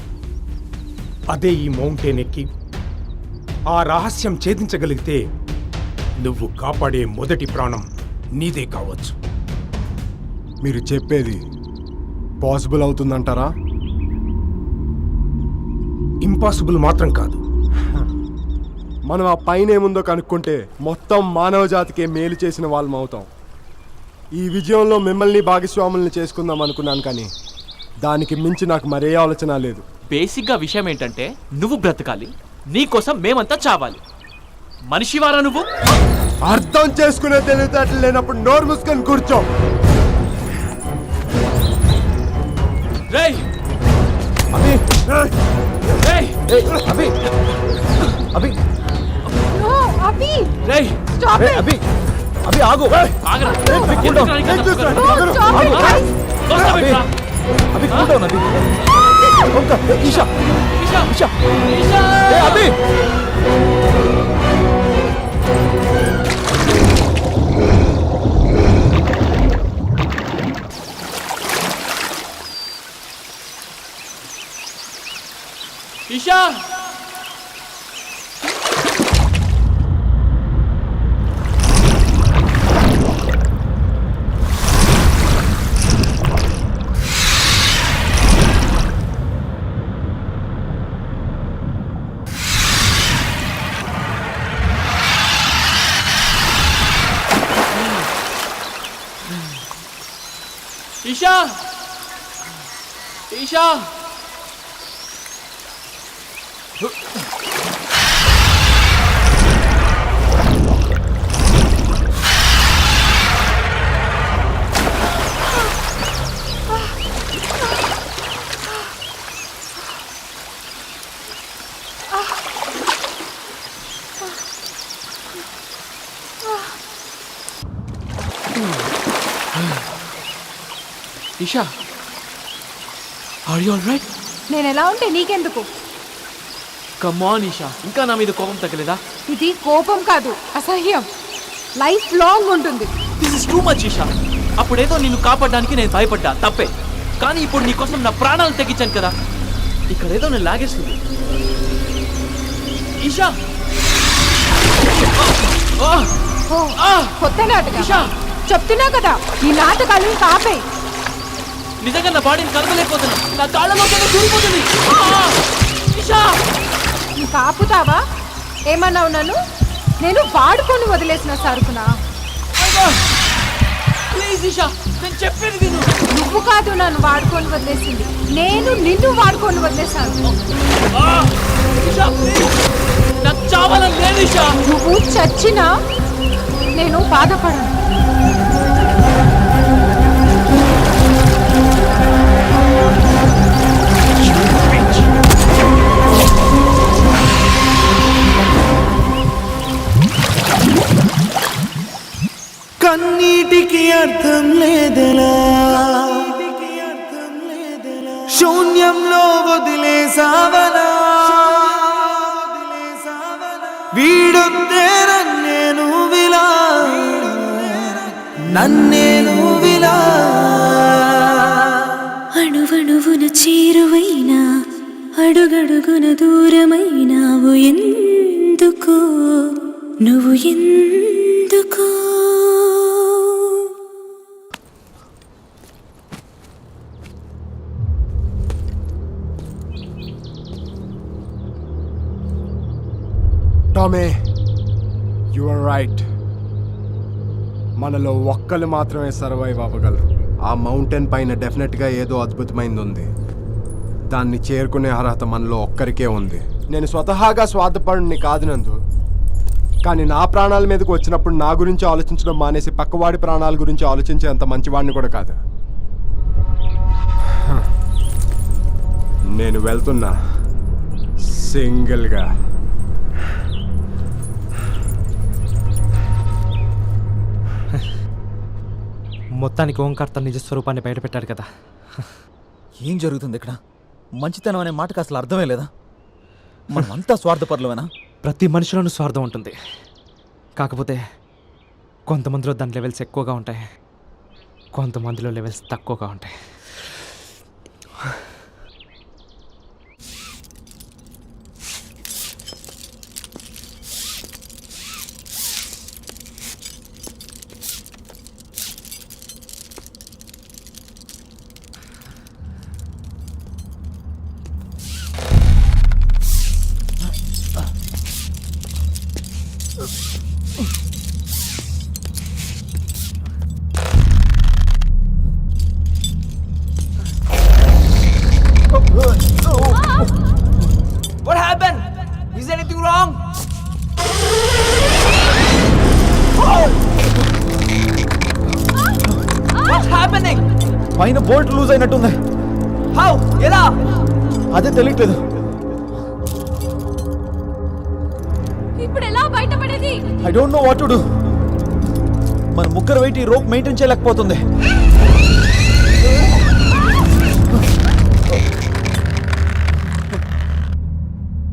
అదే ఈ మౌంటైన్ ఎక్కి ఆ రహస్యం ఛేదించగలిగితే నువ్వు కాపాడే మొదటి ప్రాణం నీదే కావచ్చు. మీరు చెప్పేది పాసిబుల్ అవుతుందంటారా? ఇంపాసిబుల్ మాత్రం కాదు. మనం ఆ పైన ఏముందో కనుక్కుంటే మొత్తం మానవ జాతికే మేలు చేసిన వాళ్ళం అవుతాం. ఈ విజయంలో మిమ్మల్ని భాగస్వాముల్ని చేసుకుందాం అనుకున్నాను, కానీ దానికి మించి నాకు మరే ఆలోచన లేదు. బేసిక్గా విషయం ఏంటంటే నువ్వు బ్రతకాలి, నీకోసం మేమంతా చావాలి. మనిషివారా నువ్వు? అర్థం చేసుకునే తెలివితేటలు లేనప్పుడు నోరు మూసుకొని కూర్చో. రేయ్ అభి రేయ్ అభి అభి నో అభి, రేయ్ స్టాప్ ఇట్. అభి అభి ఆగు. ఆగరా. Cool down. Stop it guys. Abhi Abhi cool down. Abhi Omkar, Esha Esha Esha Esha. ఏ Abhi Esha. Esha Esha. Esha, are you all right? నేను ఎలా ఉంటే నీకెందుకు? కమ్ ఆన్ ఈషా, ఇంకా నా మీద కోపం తగ్గలేదా? ఇది కోపం కాదు, అసహ్యం. లైఫ్ లాంగ్ ఉంటుంది. This is too much Isha. అప్పుడేదో నిన్ను కాపాడడానికి నేను భయపడ్డా, తప్పే. కానీ ఇప్పుడు నీకోసం నా ప్రాణాలు తెగించాను కదా, ఇక్కడేదో నేను లాగేస్తుంది. ఈషా కొత్త నాటకం చెప్తున్నా కదా, ఈ నాటకాలు కాపే. నిజంగా నా బాడీని కదలలేకపోతున్నా, నా కాళ్ళలో దూరిపోతుంది. ఇంకా ఆపుతావా? ఏమన్నావు నన్ను? నేను వాడుకొని వదిలేసిన సరుకునా? ప్లీజ్ ఈషా, నేను చెప్పేది విను. నువ్వు కాదు నన్ను వాడుకొని వదిలేసింది, నేను నిన్ను వాడుకొని వదిలేశాను. నాకు చావాలని లేదు ఈషా. నువ్వు చచ్చినా నేను బాధపడను. కన్నీటికి అర్థం లేదలా శూన్యంలో వదిలేసావలా వీడొద్దే నన్నేను విలా నన్నేను విలా అణువణువున చేరువైనా అడుగడుగున దూరమైనావు ఎందుకో నువ్వు ఎందుకో టామీ యు ఆర్ రైట్. మనలో ఒక్కరు మాత్రమే సర్వైవ్ అవ్వగలరు. ఆ మౌంటైన్ పైన డెఫినెట్గా ఏదో అద్భుతమైనది ఉంది. దాన్ని చేరుకునే అర్హత మనలో ఒక్కరికే ఉంది. నేను స్వతహాగా స్వార్థపరుని కాదు నందు, కానీ నా ప్రాణాల మీదకి వచ్చినప్పుడు నా గురించి ఆలోచించడం మానేసి పక్కవాడి ప్రాణాల గురించి ఆలోచించేంత మంచివాడిని కూడా కాదు. నేను వెళ్తున్నా సింగిల్గా. మొత్తానికి ఓంకార్ తన నిజ స్వరూపాన్ని బయటపెట్టాడు కదా. ఏం జరుగుతుంది ఇక్కడ? మంచితనం అనే మాటకు అసలు అర్థమే లేదా? మనమంతా స్వార్థపరులమేనా? ప్రతి మనిషిలోనూ స్వార్థం ఉంటుంది. కాకపోతే కొంతమందిలో దాని లెవెల్స్ ఎక్కువగా ఉంటాయి, కొంతమందిలో లెవెల్స్ తక్కువగా ఉంటాయి. What happened? Is anything wrong? What's happening? పైన బోల్ట్ లూజ్ అయినట్టుంది. How? ఎలా? అదే తెలియట్లేదు. ఇప్పుడు ఎలా బయటపడేది? I don't know what to do. మన ముగ్గురు వెయిట్ ఈ రోప్ మెయింటైన్ చేయలేకపోతుంది.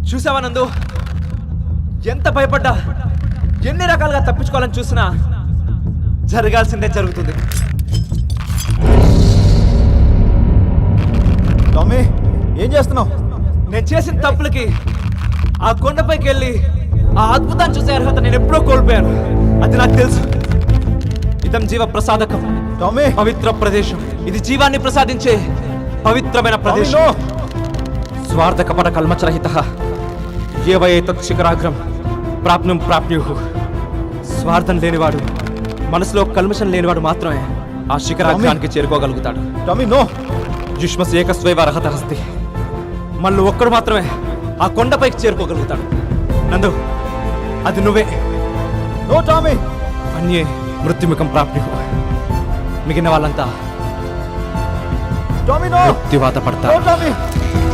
చూసావా నందు, ఎంత భయపడ్డా, ఎన్ని రకాలుగా తప్పించుకోవాలని చూసినా జరగాల్సిందే జరుగుతుంది. టామీ, ఏం చేస్తున్నావు? నేను చేసిన తప్పులకి ఆ కొండపైకి వెళ్ళి ఆ అద్భుతాన్ని చూసే అర్హత నేను ఎప్పుడో కోల్పోయాను. అది నాకు తెలుసు. ఇదం జీవ ప్రసాదకం, టామీ, పవిత్ర ప్రదేశం. ఇది జీవాన్ని ప్రసాదించే పవిత్రమైన ప్రదేశం. స్వార్థ కపట కల్మచరహిత ఏవైతత్ శిఖరాగ్రం ప్రాప్నుం ప్రాప్నుః. స్వార్థం లేనివాడు, మనసులో కల్మషం లేనివాడు మాత్రమే ఆ శిఖరాగ్రానికి చేరుకోగలుగుతాడు. Tommy, no. యుష్మస్ ఏకస్వైవ అర్హత హస్తి. మళ్ళీ ఒక్కడు మాత్రమే ఆ కొండపైకి చేరుకోగలుగుతాడు. నందు, అది నువ్వే. No Tommy. అన్యే మృత్యుముఖం ప్రాప్నుః. మిగిలిన వాళ్ళంతా టామీ, నో. మృత్యువాత పడతారు. No Tommy.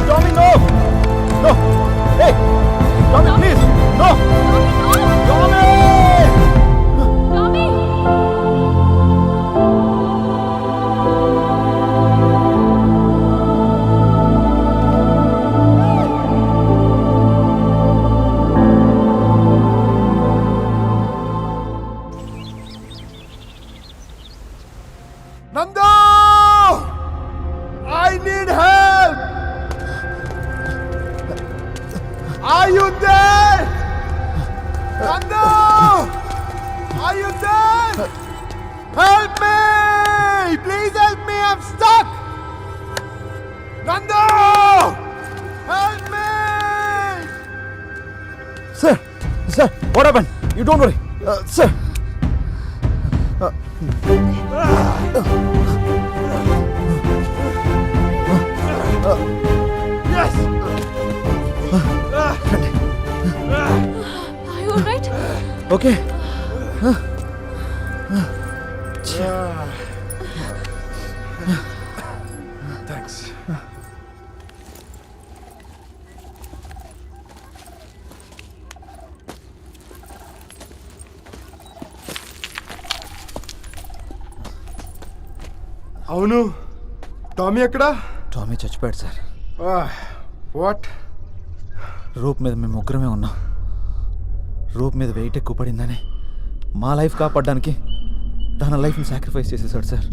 Tommy, no. No. Hey Tommy, please. No. Tommy. Nando! I need help! Are you there? Nando! Are you there? Help me! Please help me! I'm stuck! Nando! Help me! Sir, what happened? You don't worry. Sir. Yes! Are you all right? Okay. Thanks. అవును, టామీ ఎక్కడా? టామీ చచ్చిపోయాడు సార్. వాట్? రూప్ మీద మేము ముగ్గురమే ఉన్నాం. రూప్ మీద వెయిట్ ఎక్కువ పడిందని మా లైఫ్ కాపాడడానికి తన లైఫ్ని సాక్రిఫైస్ చేసేసాడు సార్.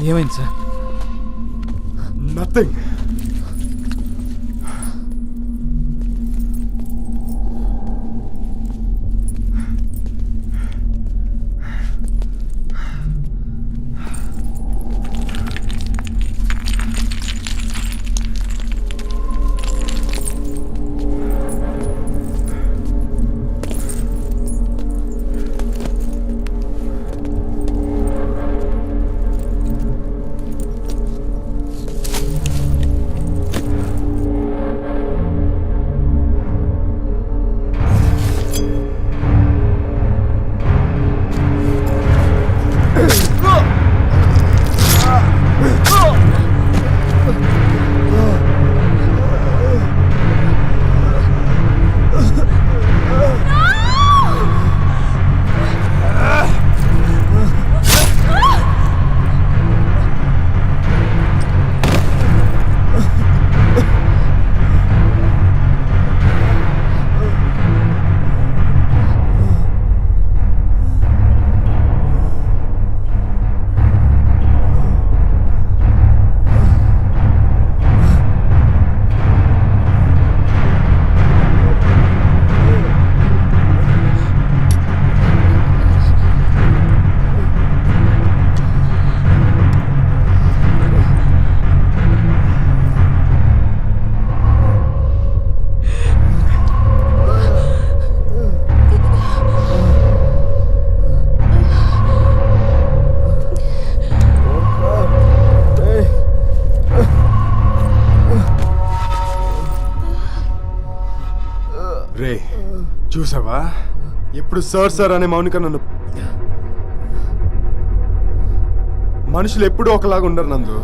ఏమైంది సార్? నథింగ్. రే, చూసావా? ఎప్పుడు సార్ సార్ అనే మౌనిక నన్ను... మనుషులు ఎప్పుడూ ఒకలాగా ఉండరు నందు.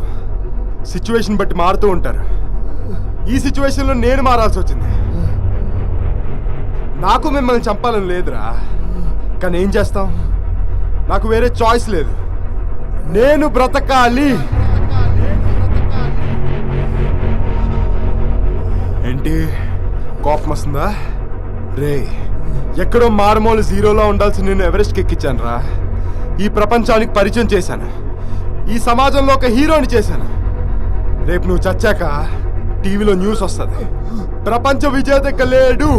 సిచ్యువేషన్ బట్టి మారుతూ ఉంటారు. ఈ సిచ్యువేషన్లో నేను మారాల్సి వచ్చింది. నాకు మిమ్మల్ని చంపాలని లేదురా, కానీ ఏం చేస్తాం? నాకు వేరే చాయిస్ లేదు. నేను బ్రతకాలి. ఏంటి కోపం వస్తుందా? రే, ఎక్కడో మారుమూల జీరోలో ఉండాల్సి నేను ఎవరెస్ట్కి ఎక్కించాను రా. ఈ ప్రపంచానికి పరిచయం చేశాను. ఈ సమాజంలో ఒక హీరోని చేశాను. రేపు నువ్వు చచ్చాక టీవీలో న్యూస్ వస్తుంది, ప్రపంచ విజేత లేడు,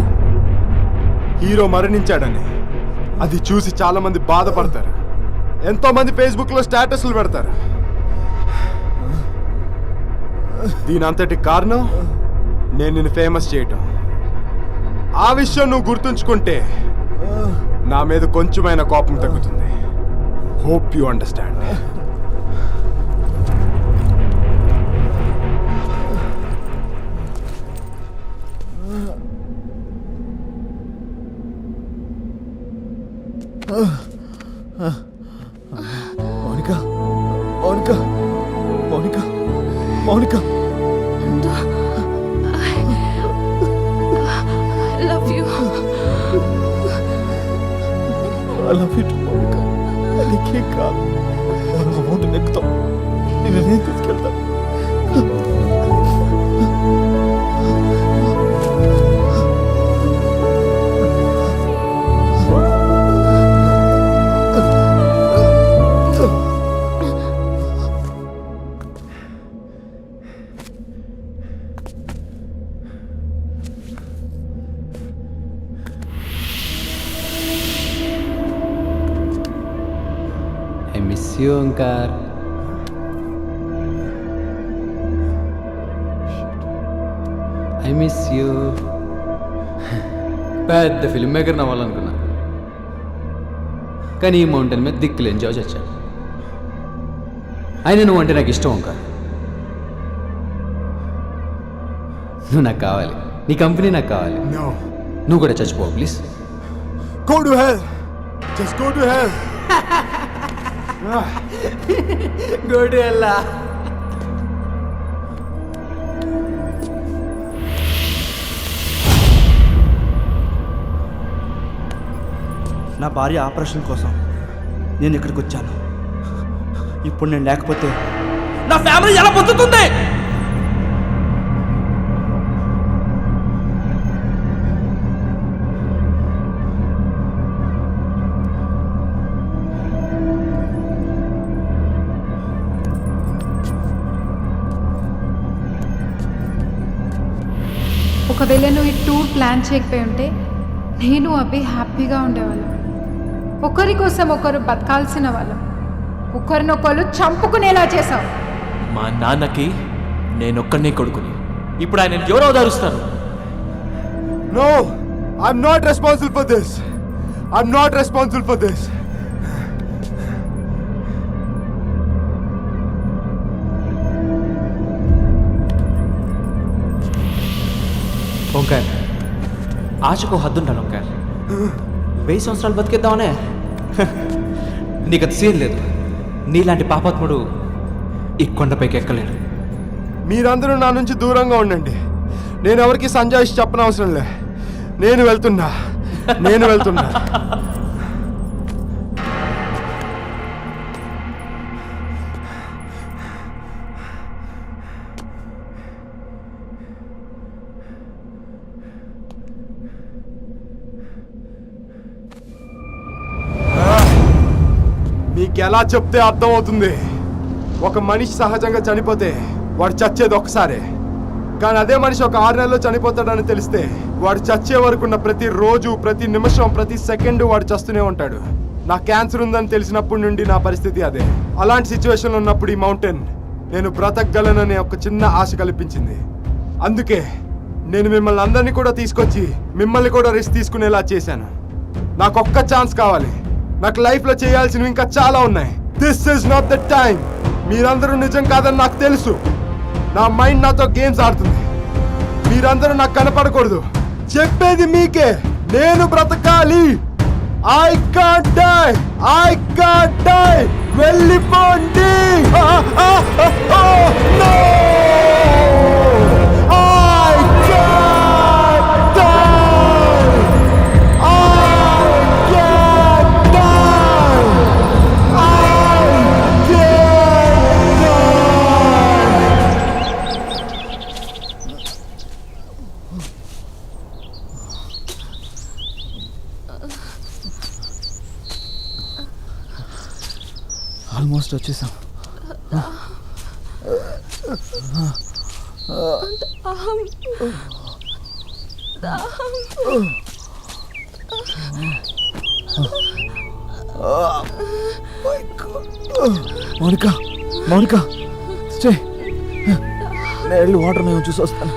హీరో మరణించాడని. అది చూసి చాలా మంది బాధపడతారు. ఎంతో మంది ఫేస్బుక్లో స్టేటస్లు పెడతారు. దీని అంతటి కారణం నేను నిన్ను ఫేమస్ చేయటం. ఆ విషయం నువ్వు గుర్తుంచుకుంటే నా మీద కొంచెమైనా కోపం తగ్గుతుంది. Hope you understand. Mounika, Mounika, Mounika, Mounika. I love you. I love you too, Mounika. నీకేం కాదు. మనం అమౌంట్ ఎక్కుతాం. నేను తీసుకెళ్తా. I miss you, Onkar. I miss you. పెద్ద ఫిల్మ్ మేకర్ అవ్వాలనుకున్నా, కానీ ఈ మౌంటైన్ మీద దిక్కులు ఎంజాయ్ చచ్చా. అయినా నువ్వు అంటే నాకు ఇష్టం ఓంకార్. నువ్వు నాకు కావాలి, నీ కంపెనీ నాకు కావాలి. నువ్వు కూడా చచ్చిపో please. Go to hell. Just go to hell. Go to hell. నా భార్య ఆపరేషన్ కోసం నేను ఇక్కడికి వచ్చాను. ఇప్పుడు నేను లేకపోతే నా ఫ్యామిలీ ఎలా బతుకుతుంది? ఒకవేళ నువ్వు ఈ టూర్ ప్లాన్ చేయకపోయి ఉంటే నేను అభి హ్యాపీగా ఉండేవాళ్ళం. ఒకరి కోసం ఒకరు బతకాల్సిన వాళ్ళం. ఒకరినొకరు చంపుకునేలా చేసావు. మా నాన్నకి నేనొక్కడినే కొడుకుని. ఇప్పుడు ఆయన ఎవరు ఓదారుస్తారు? No, I'm not responsible for this. I'm not responsible for this. Omkar, ఆశకు హద్దుంటాను ఓంకార్. 1000 సంవత్సరాలు బతికేద్దామనే. నీకు అది సీన్ లేదు. నీలాంటి పాపాత్ముడు ఈ కొండపైకి ఎక్కలేడు. మీరందరూ నా నుంచి దూరంగా ఉండండి. నేను ఎవరికి సంజాయిషి చెప్పనవసరం లే. నేను వెళ్తున్నా. మీకు ఎలా చెప్తే అర్థమవుతుంది? ఒక మనిషి సహజంగా చనిపోతే వాడు చచ్చేది ఒక్కసారే. కానీ అదే మనిషి ఒక 6 నెలల్లో చనిపోతాడని తెలిస్తే వాడు చచ్చే వరకున్న ప్రతి రోజు, ప్రతి నిమిషం, ప్రతి సెకండ్ వాడు చస్తూనే ఉంటాడు. నా క్యాన్సర్ ఉందని తెలిసినప్పటి నుండి నా పరిస్థితి అదే. అలాంటి సిచ్యువేషన్లో ఉన్నప్పుడు ఈ మౌంటైన్ నేను బ్రతకగలననే ఒక చిన్న ఆశ కల్పించింది. అందుకే నేను మిమ్మల్ని అందరినీ కూడా తీసుకొచ్చి మిమ్మల్ని కూడా రిస్క్ తీసుకునేలా చేశాను. నాకు ఒక్క ఛాన్స్ కావాలి. నాకు లైఫ్లో చేయాల్సినవి ఇంకా చాలా ఉన్నాయి. This is not the time. మీరందరూ నిజం కాదని నాకు తెలుసు. నా మైండ్ నాతో గేమ్స్ ఆడుతుంది. మీరందరూ నాకు కనపడకూడదు. చెప్పేది మీకే. నేను బ్రతకాలి. I can't die. వెళ్ళిపోండి. ఆల్మోస్ట్ వచ్చేసాం. మౌనిక స్టే. నేను వెళ్ళి వాటర్ మేము చూసి వస్తాను.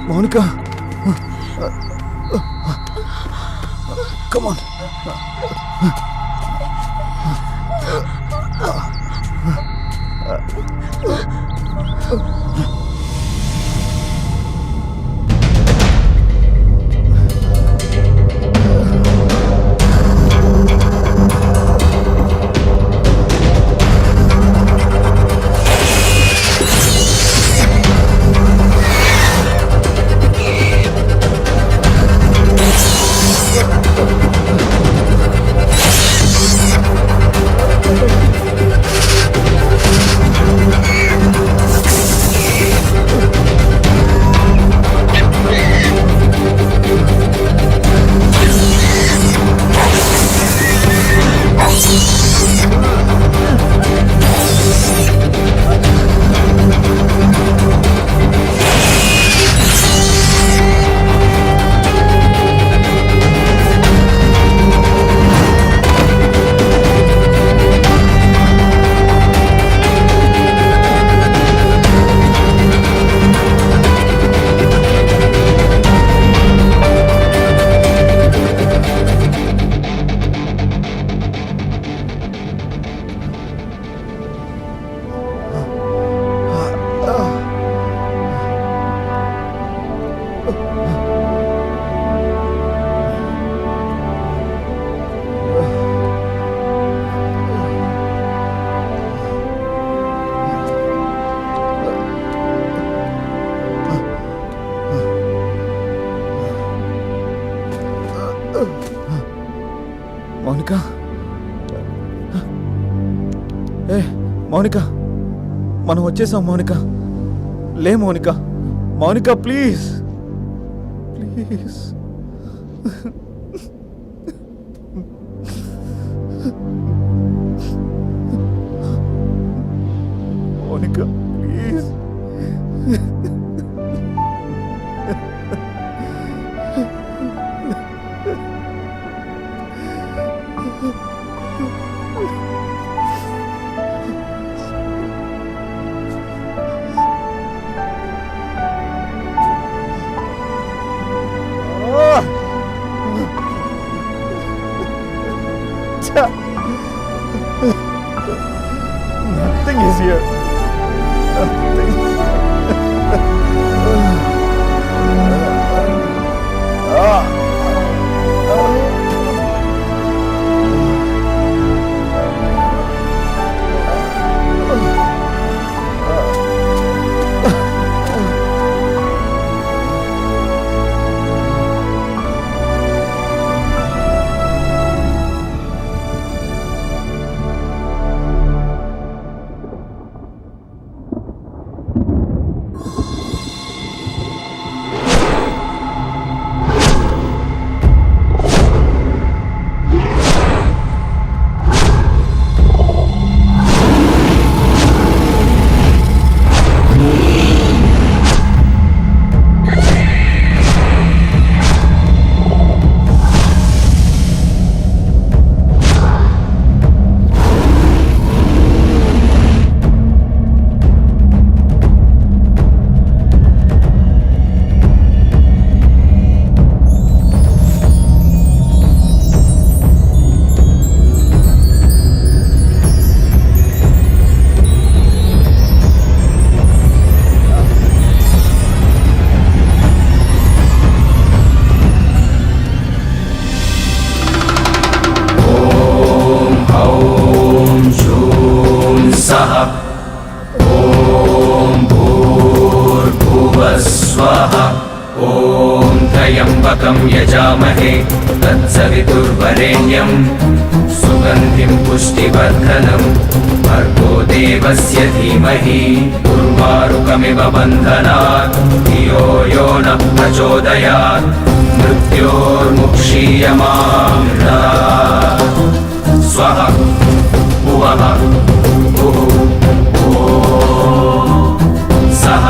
Mounika come on. మౌనిక ఏ మౌనిక మనం వచ్చేసాం మౌనిక. లే Mounika, Mounika please please. Mounika please. Nothing is here. Nothing. त्र्यम्बकं यजामहे तत्सवितुर्वरेण्यं सुगन्धिं पुष्टिवर्धनं भर्गो देवस्य धीमहि उर्वारुकमिव बन्धनात् धियो यो नः प्रचोदयात् मृत्योर्मुक्षीयमामृतात् स्वः भुवः भुः सः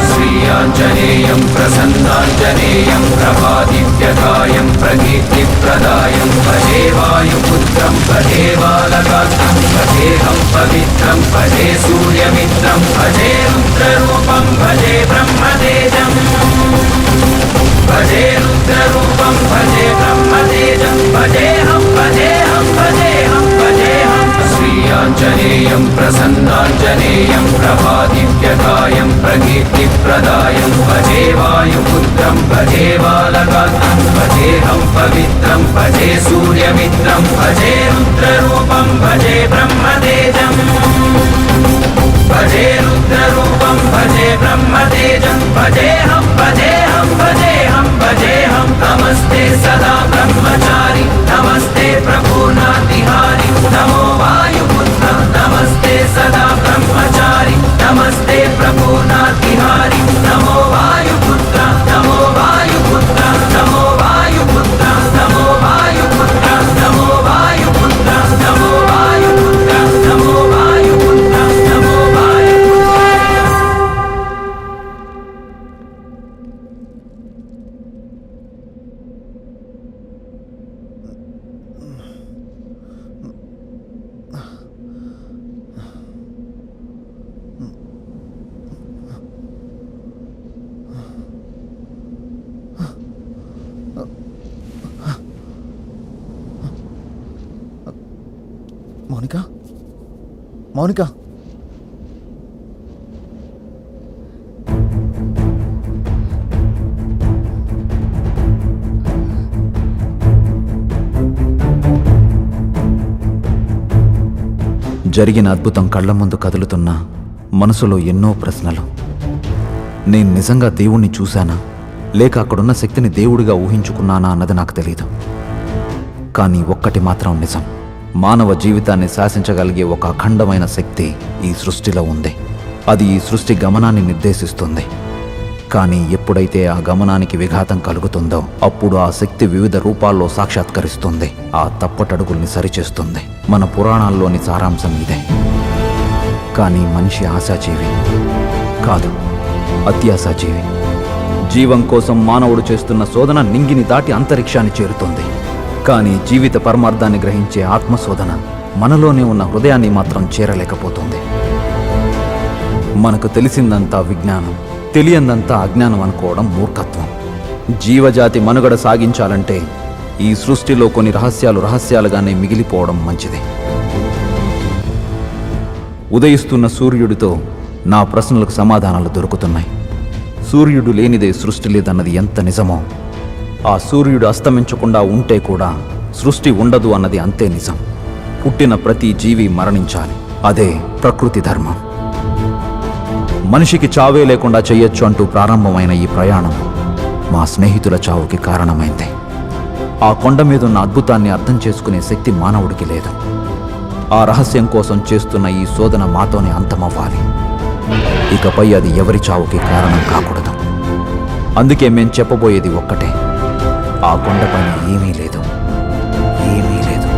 श्रीयाञ्जनेय శ్రీయాంజనేయం ప్రసన్నాంజనేయం ప్రభాదివ్యకాయం ప్రకీర్తిప్రదాయం భజే వాయుపుత్రం భజే బాలకాంతం భజేహం పవిత్రం భజే సూర్యమిత్రం భజే రుద్రరూపం భజే బ్రహ్మతేజం భజే రుద్రరూపం భజే బ్రహ్మతేజం భజేహం భజేహం భజేహం భజేహం శ్రీయాంజనేయం ప్రసన్నాంజనేయం ప్రభాదివ్యకాయం ప్రకీర్తిప్రదాయం భజే వాయుపుత్రం భజే బాలకాంతం భజేహం పవిత్రం భజే సూర్యమిత్రం భజే రుద్రరూపం భజే బ్రహ్మతేజం భజే రుద్రరూపం భజే బ్రహ్మతేజం భజేహం భజేహం భజేహం భజేహం నమస్తే సదా బ్రహ్మచారి నమస్తే ప్రపూర్ణాతిహారి నమో వాయుపుత్ర నమస్తే సదా బ్రహ్మచారి నమస్తే ప్రపూర్ణాతిహారి నమో వాయుపుత్ర నమో వాయుపుత్ర నమో వాయుపుత్ర నమో వాయుపుత్ర నమో వాయుపుత్ర నమో వాయుపుత్ర నమో వాయుపుత్ర నమో మౌనిక మౌనిక జరిగిన అద్భుతం కళ్ళ ముందు కదులుతున్నా మనసులో ఎన్నో ప్రశ్నలు. నేను నిజంగా దేవుణ్ణి చూశానా లేక అక్కడున్న శక్తిని దేవుడిగా ఊహించుకున్నానా అన్నది నాకు తెలియదు. కానీ ఒక్కటి మాత్రం నిజం, మానవ జీవితాన్ని శాసించగలిగే ఒక అఖండమైన శక్తి ఈ సృష్టిలో ఉంది. అది ఈ సృష్టి గమనాన్ని నిర్దేశిస్తుంది. కానీ ఎప్పుడైతే ఆ గమనానికి విఘాతం కలుగుతుందో అప్పుడు ఆ శక్తి వివిధ రూపాల్లో సాక్షాత్కరిస్తుంది, ఆ తప్పటడుగుల్ని సరిచేస్తుంది. మన పురాణాల్లోని సారాంశం ఇదే. కానీ మనిషి ఆశాజీవి కాదు, అత్యాశాజీవి. జీవం కోసం మానవుడు చేస్తున్న శోధన నింగిని దాటి అంతరిక్షాన్ని చేరుతుంది. కానీ జీవిత పరమార్థాన్ని గ్రహించే ఆత్మశోధన మనలోనే ఉన్న హృదయాన్ని మాత్రం చేరలేకపోతుంది. మనకు తెలిసిందంతా విజ్ఞానం, తెలియందంతా అజ్ఞానం అనుకోవడం మూర్ఖత్వం. జీవజాతి మనుగడ సాగించాలంటే ఈ సృష్టిలో కొన్ని రహస్యాలు రహస్యాలుగానే మిగిలిపోవడం మంచిది. ఉదయిస్తున్న సూర్యుడితో నా ప్రశ్నలకు సమాధానాలు దొరుకుతున్నాయి. సూర్యుడు లేనిదే సృష్టి లేదన్నది ఎంత నిజమో, ఆ సూర్యుడు అస్తమించకుండా ఉంటే కూడా సృష్టి ఉండదు అన్నది అంతే నిజం. పుట్టిన ప్రతి జీవి మరణించాలి, అదే ప్రకృతి ధర్మం. మనిషికి చావే లేకుండా చెయ్యొచ్చు అంటూ ప్రారంభమైన ఈ ప్రయాణం మా స్నేహితుల చావుకి కారణమైంది. ఆ కొండ మీదున్న అద్భుతాన్ని అర్థం చేసుకునే శక్తి మానవుడికి లేదు. ఆ రహస్యం కోసం చేస్తున్న ఈ శోధన మాతోనే అంతమవ్వాలి. ఇకపై అది ఎవరి చావుకి కారణం కాకూడదు. అందుకే మేం చెప్పబోయేది ఒక్కటే, ఆ కొండపైన ఏమీ లేదు, ఏమీ లేదు.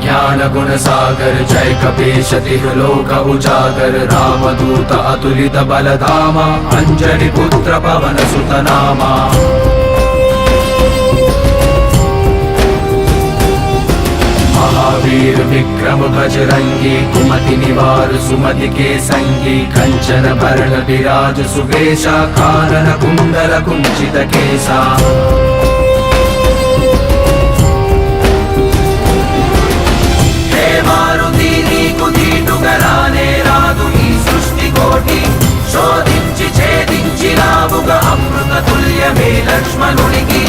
ज्ञान गुण सागर जय कपीश तिहुलोक उजागर रामदूत अतुलित बलधामा अंजलि पुत्र पवन सुत नामा महावीर विक्रम बजरंगी कुमति निवार सुमति के संगी कंचन भरण विराज सुवेशा कानन कुंडल कुंचित केसा శోధించి ఛేదించి రావుగ అమృత తుల్యమే లక్ష్మణునికి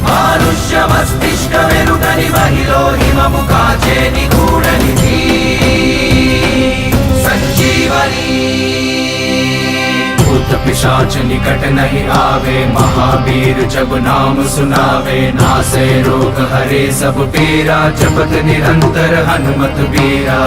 మానుష్య మస్తిష్క వెరుగని మహిలో హిమము కాచే నిగూఢనిధి సంజీవని पिशाच निकट नहीं आवे, महावीर जब नाम सुनावे, नासे रोग हरे सब पीरा, जपत निरंतर हनुमत बीरा।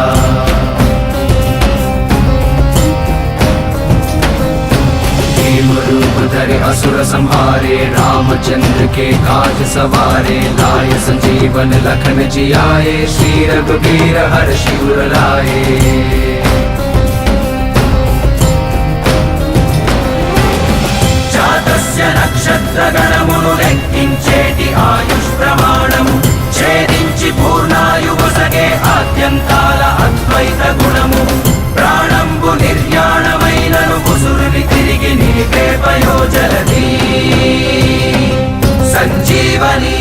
भीम रूप धरे असुर संहारे, रामचंद्र के काज सवारे, लाय संजीवन लखन जियाए, श्री रघुवीर हर शिवर लाए। జాతస్య నక్షత్రగణమును లెక్కించేటి ఆయుష్ ప్రమాణము, ఛేదించి పూర్ణాయువసగే ఆద్యంతాల అద్వైత గుణము, ప్రాణంబు నిర్యాణమైనను ముసురుని తిరిగి నీకే పయోజలది సంజీవని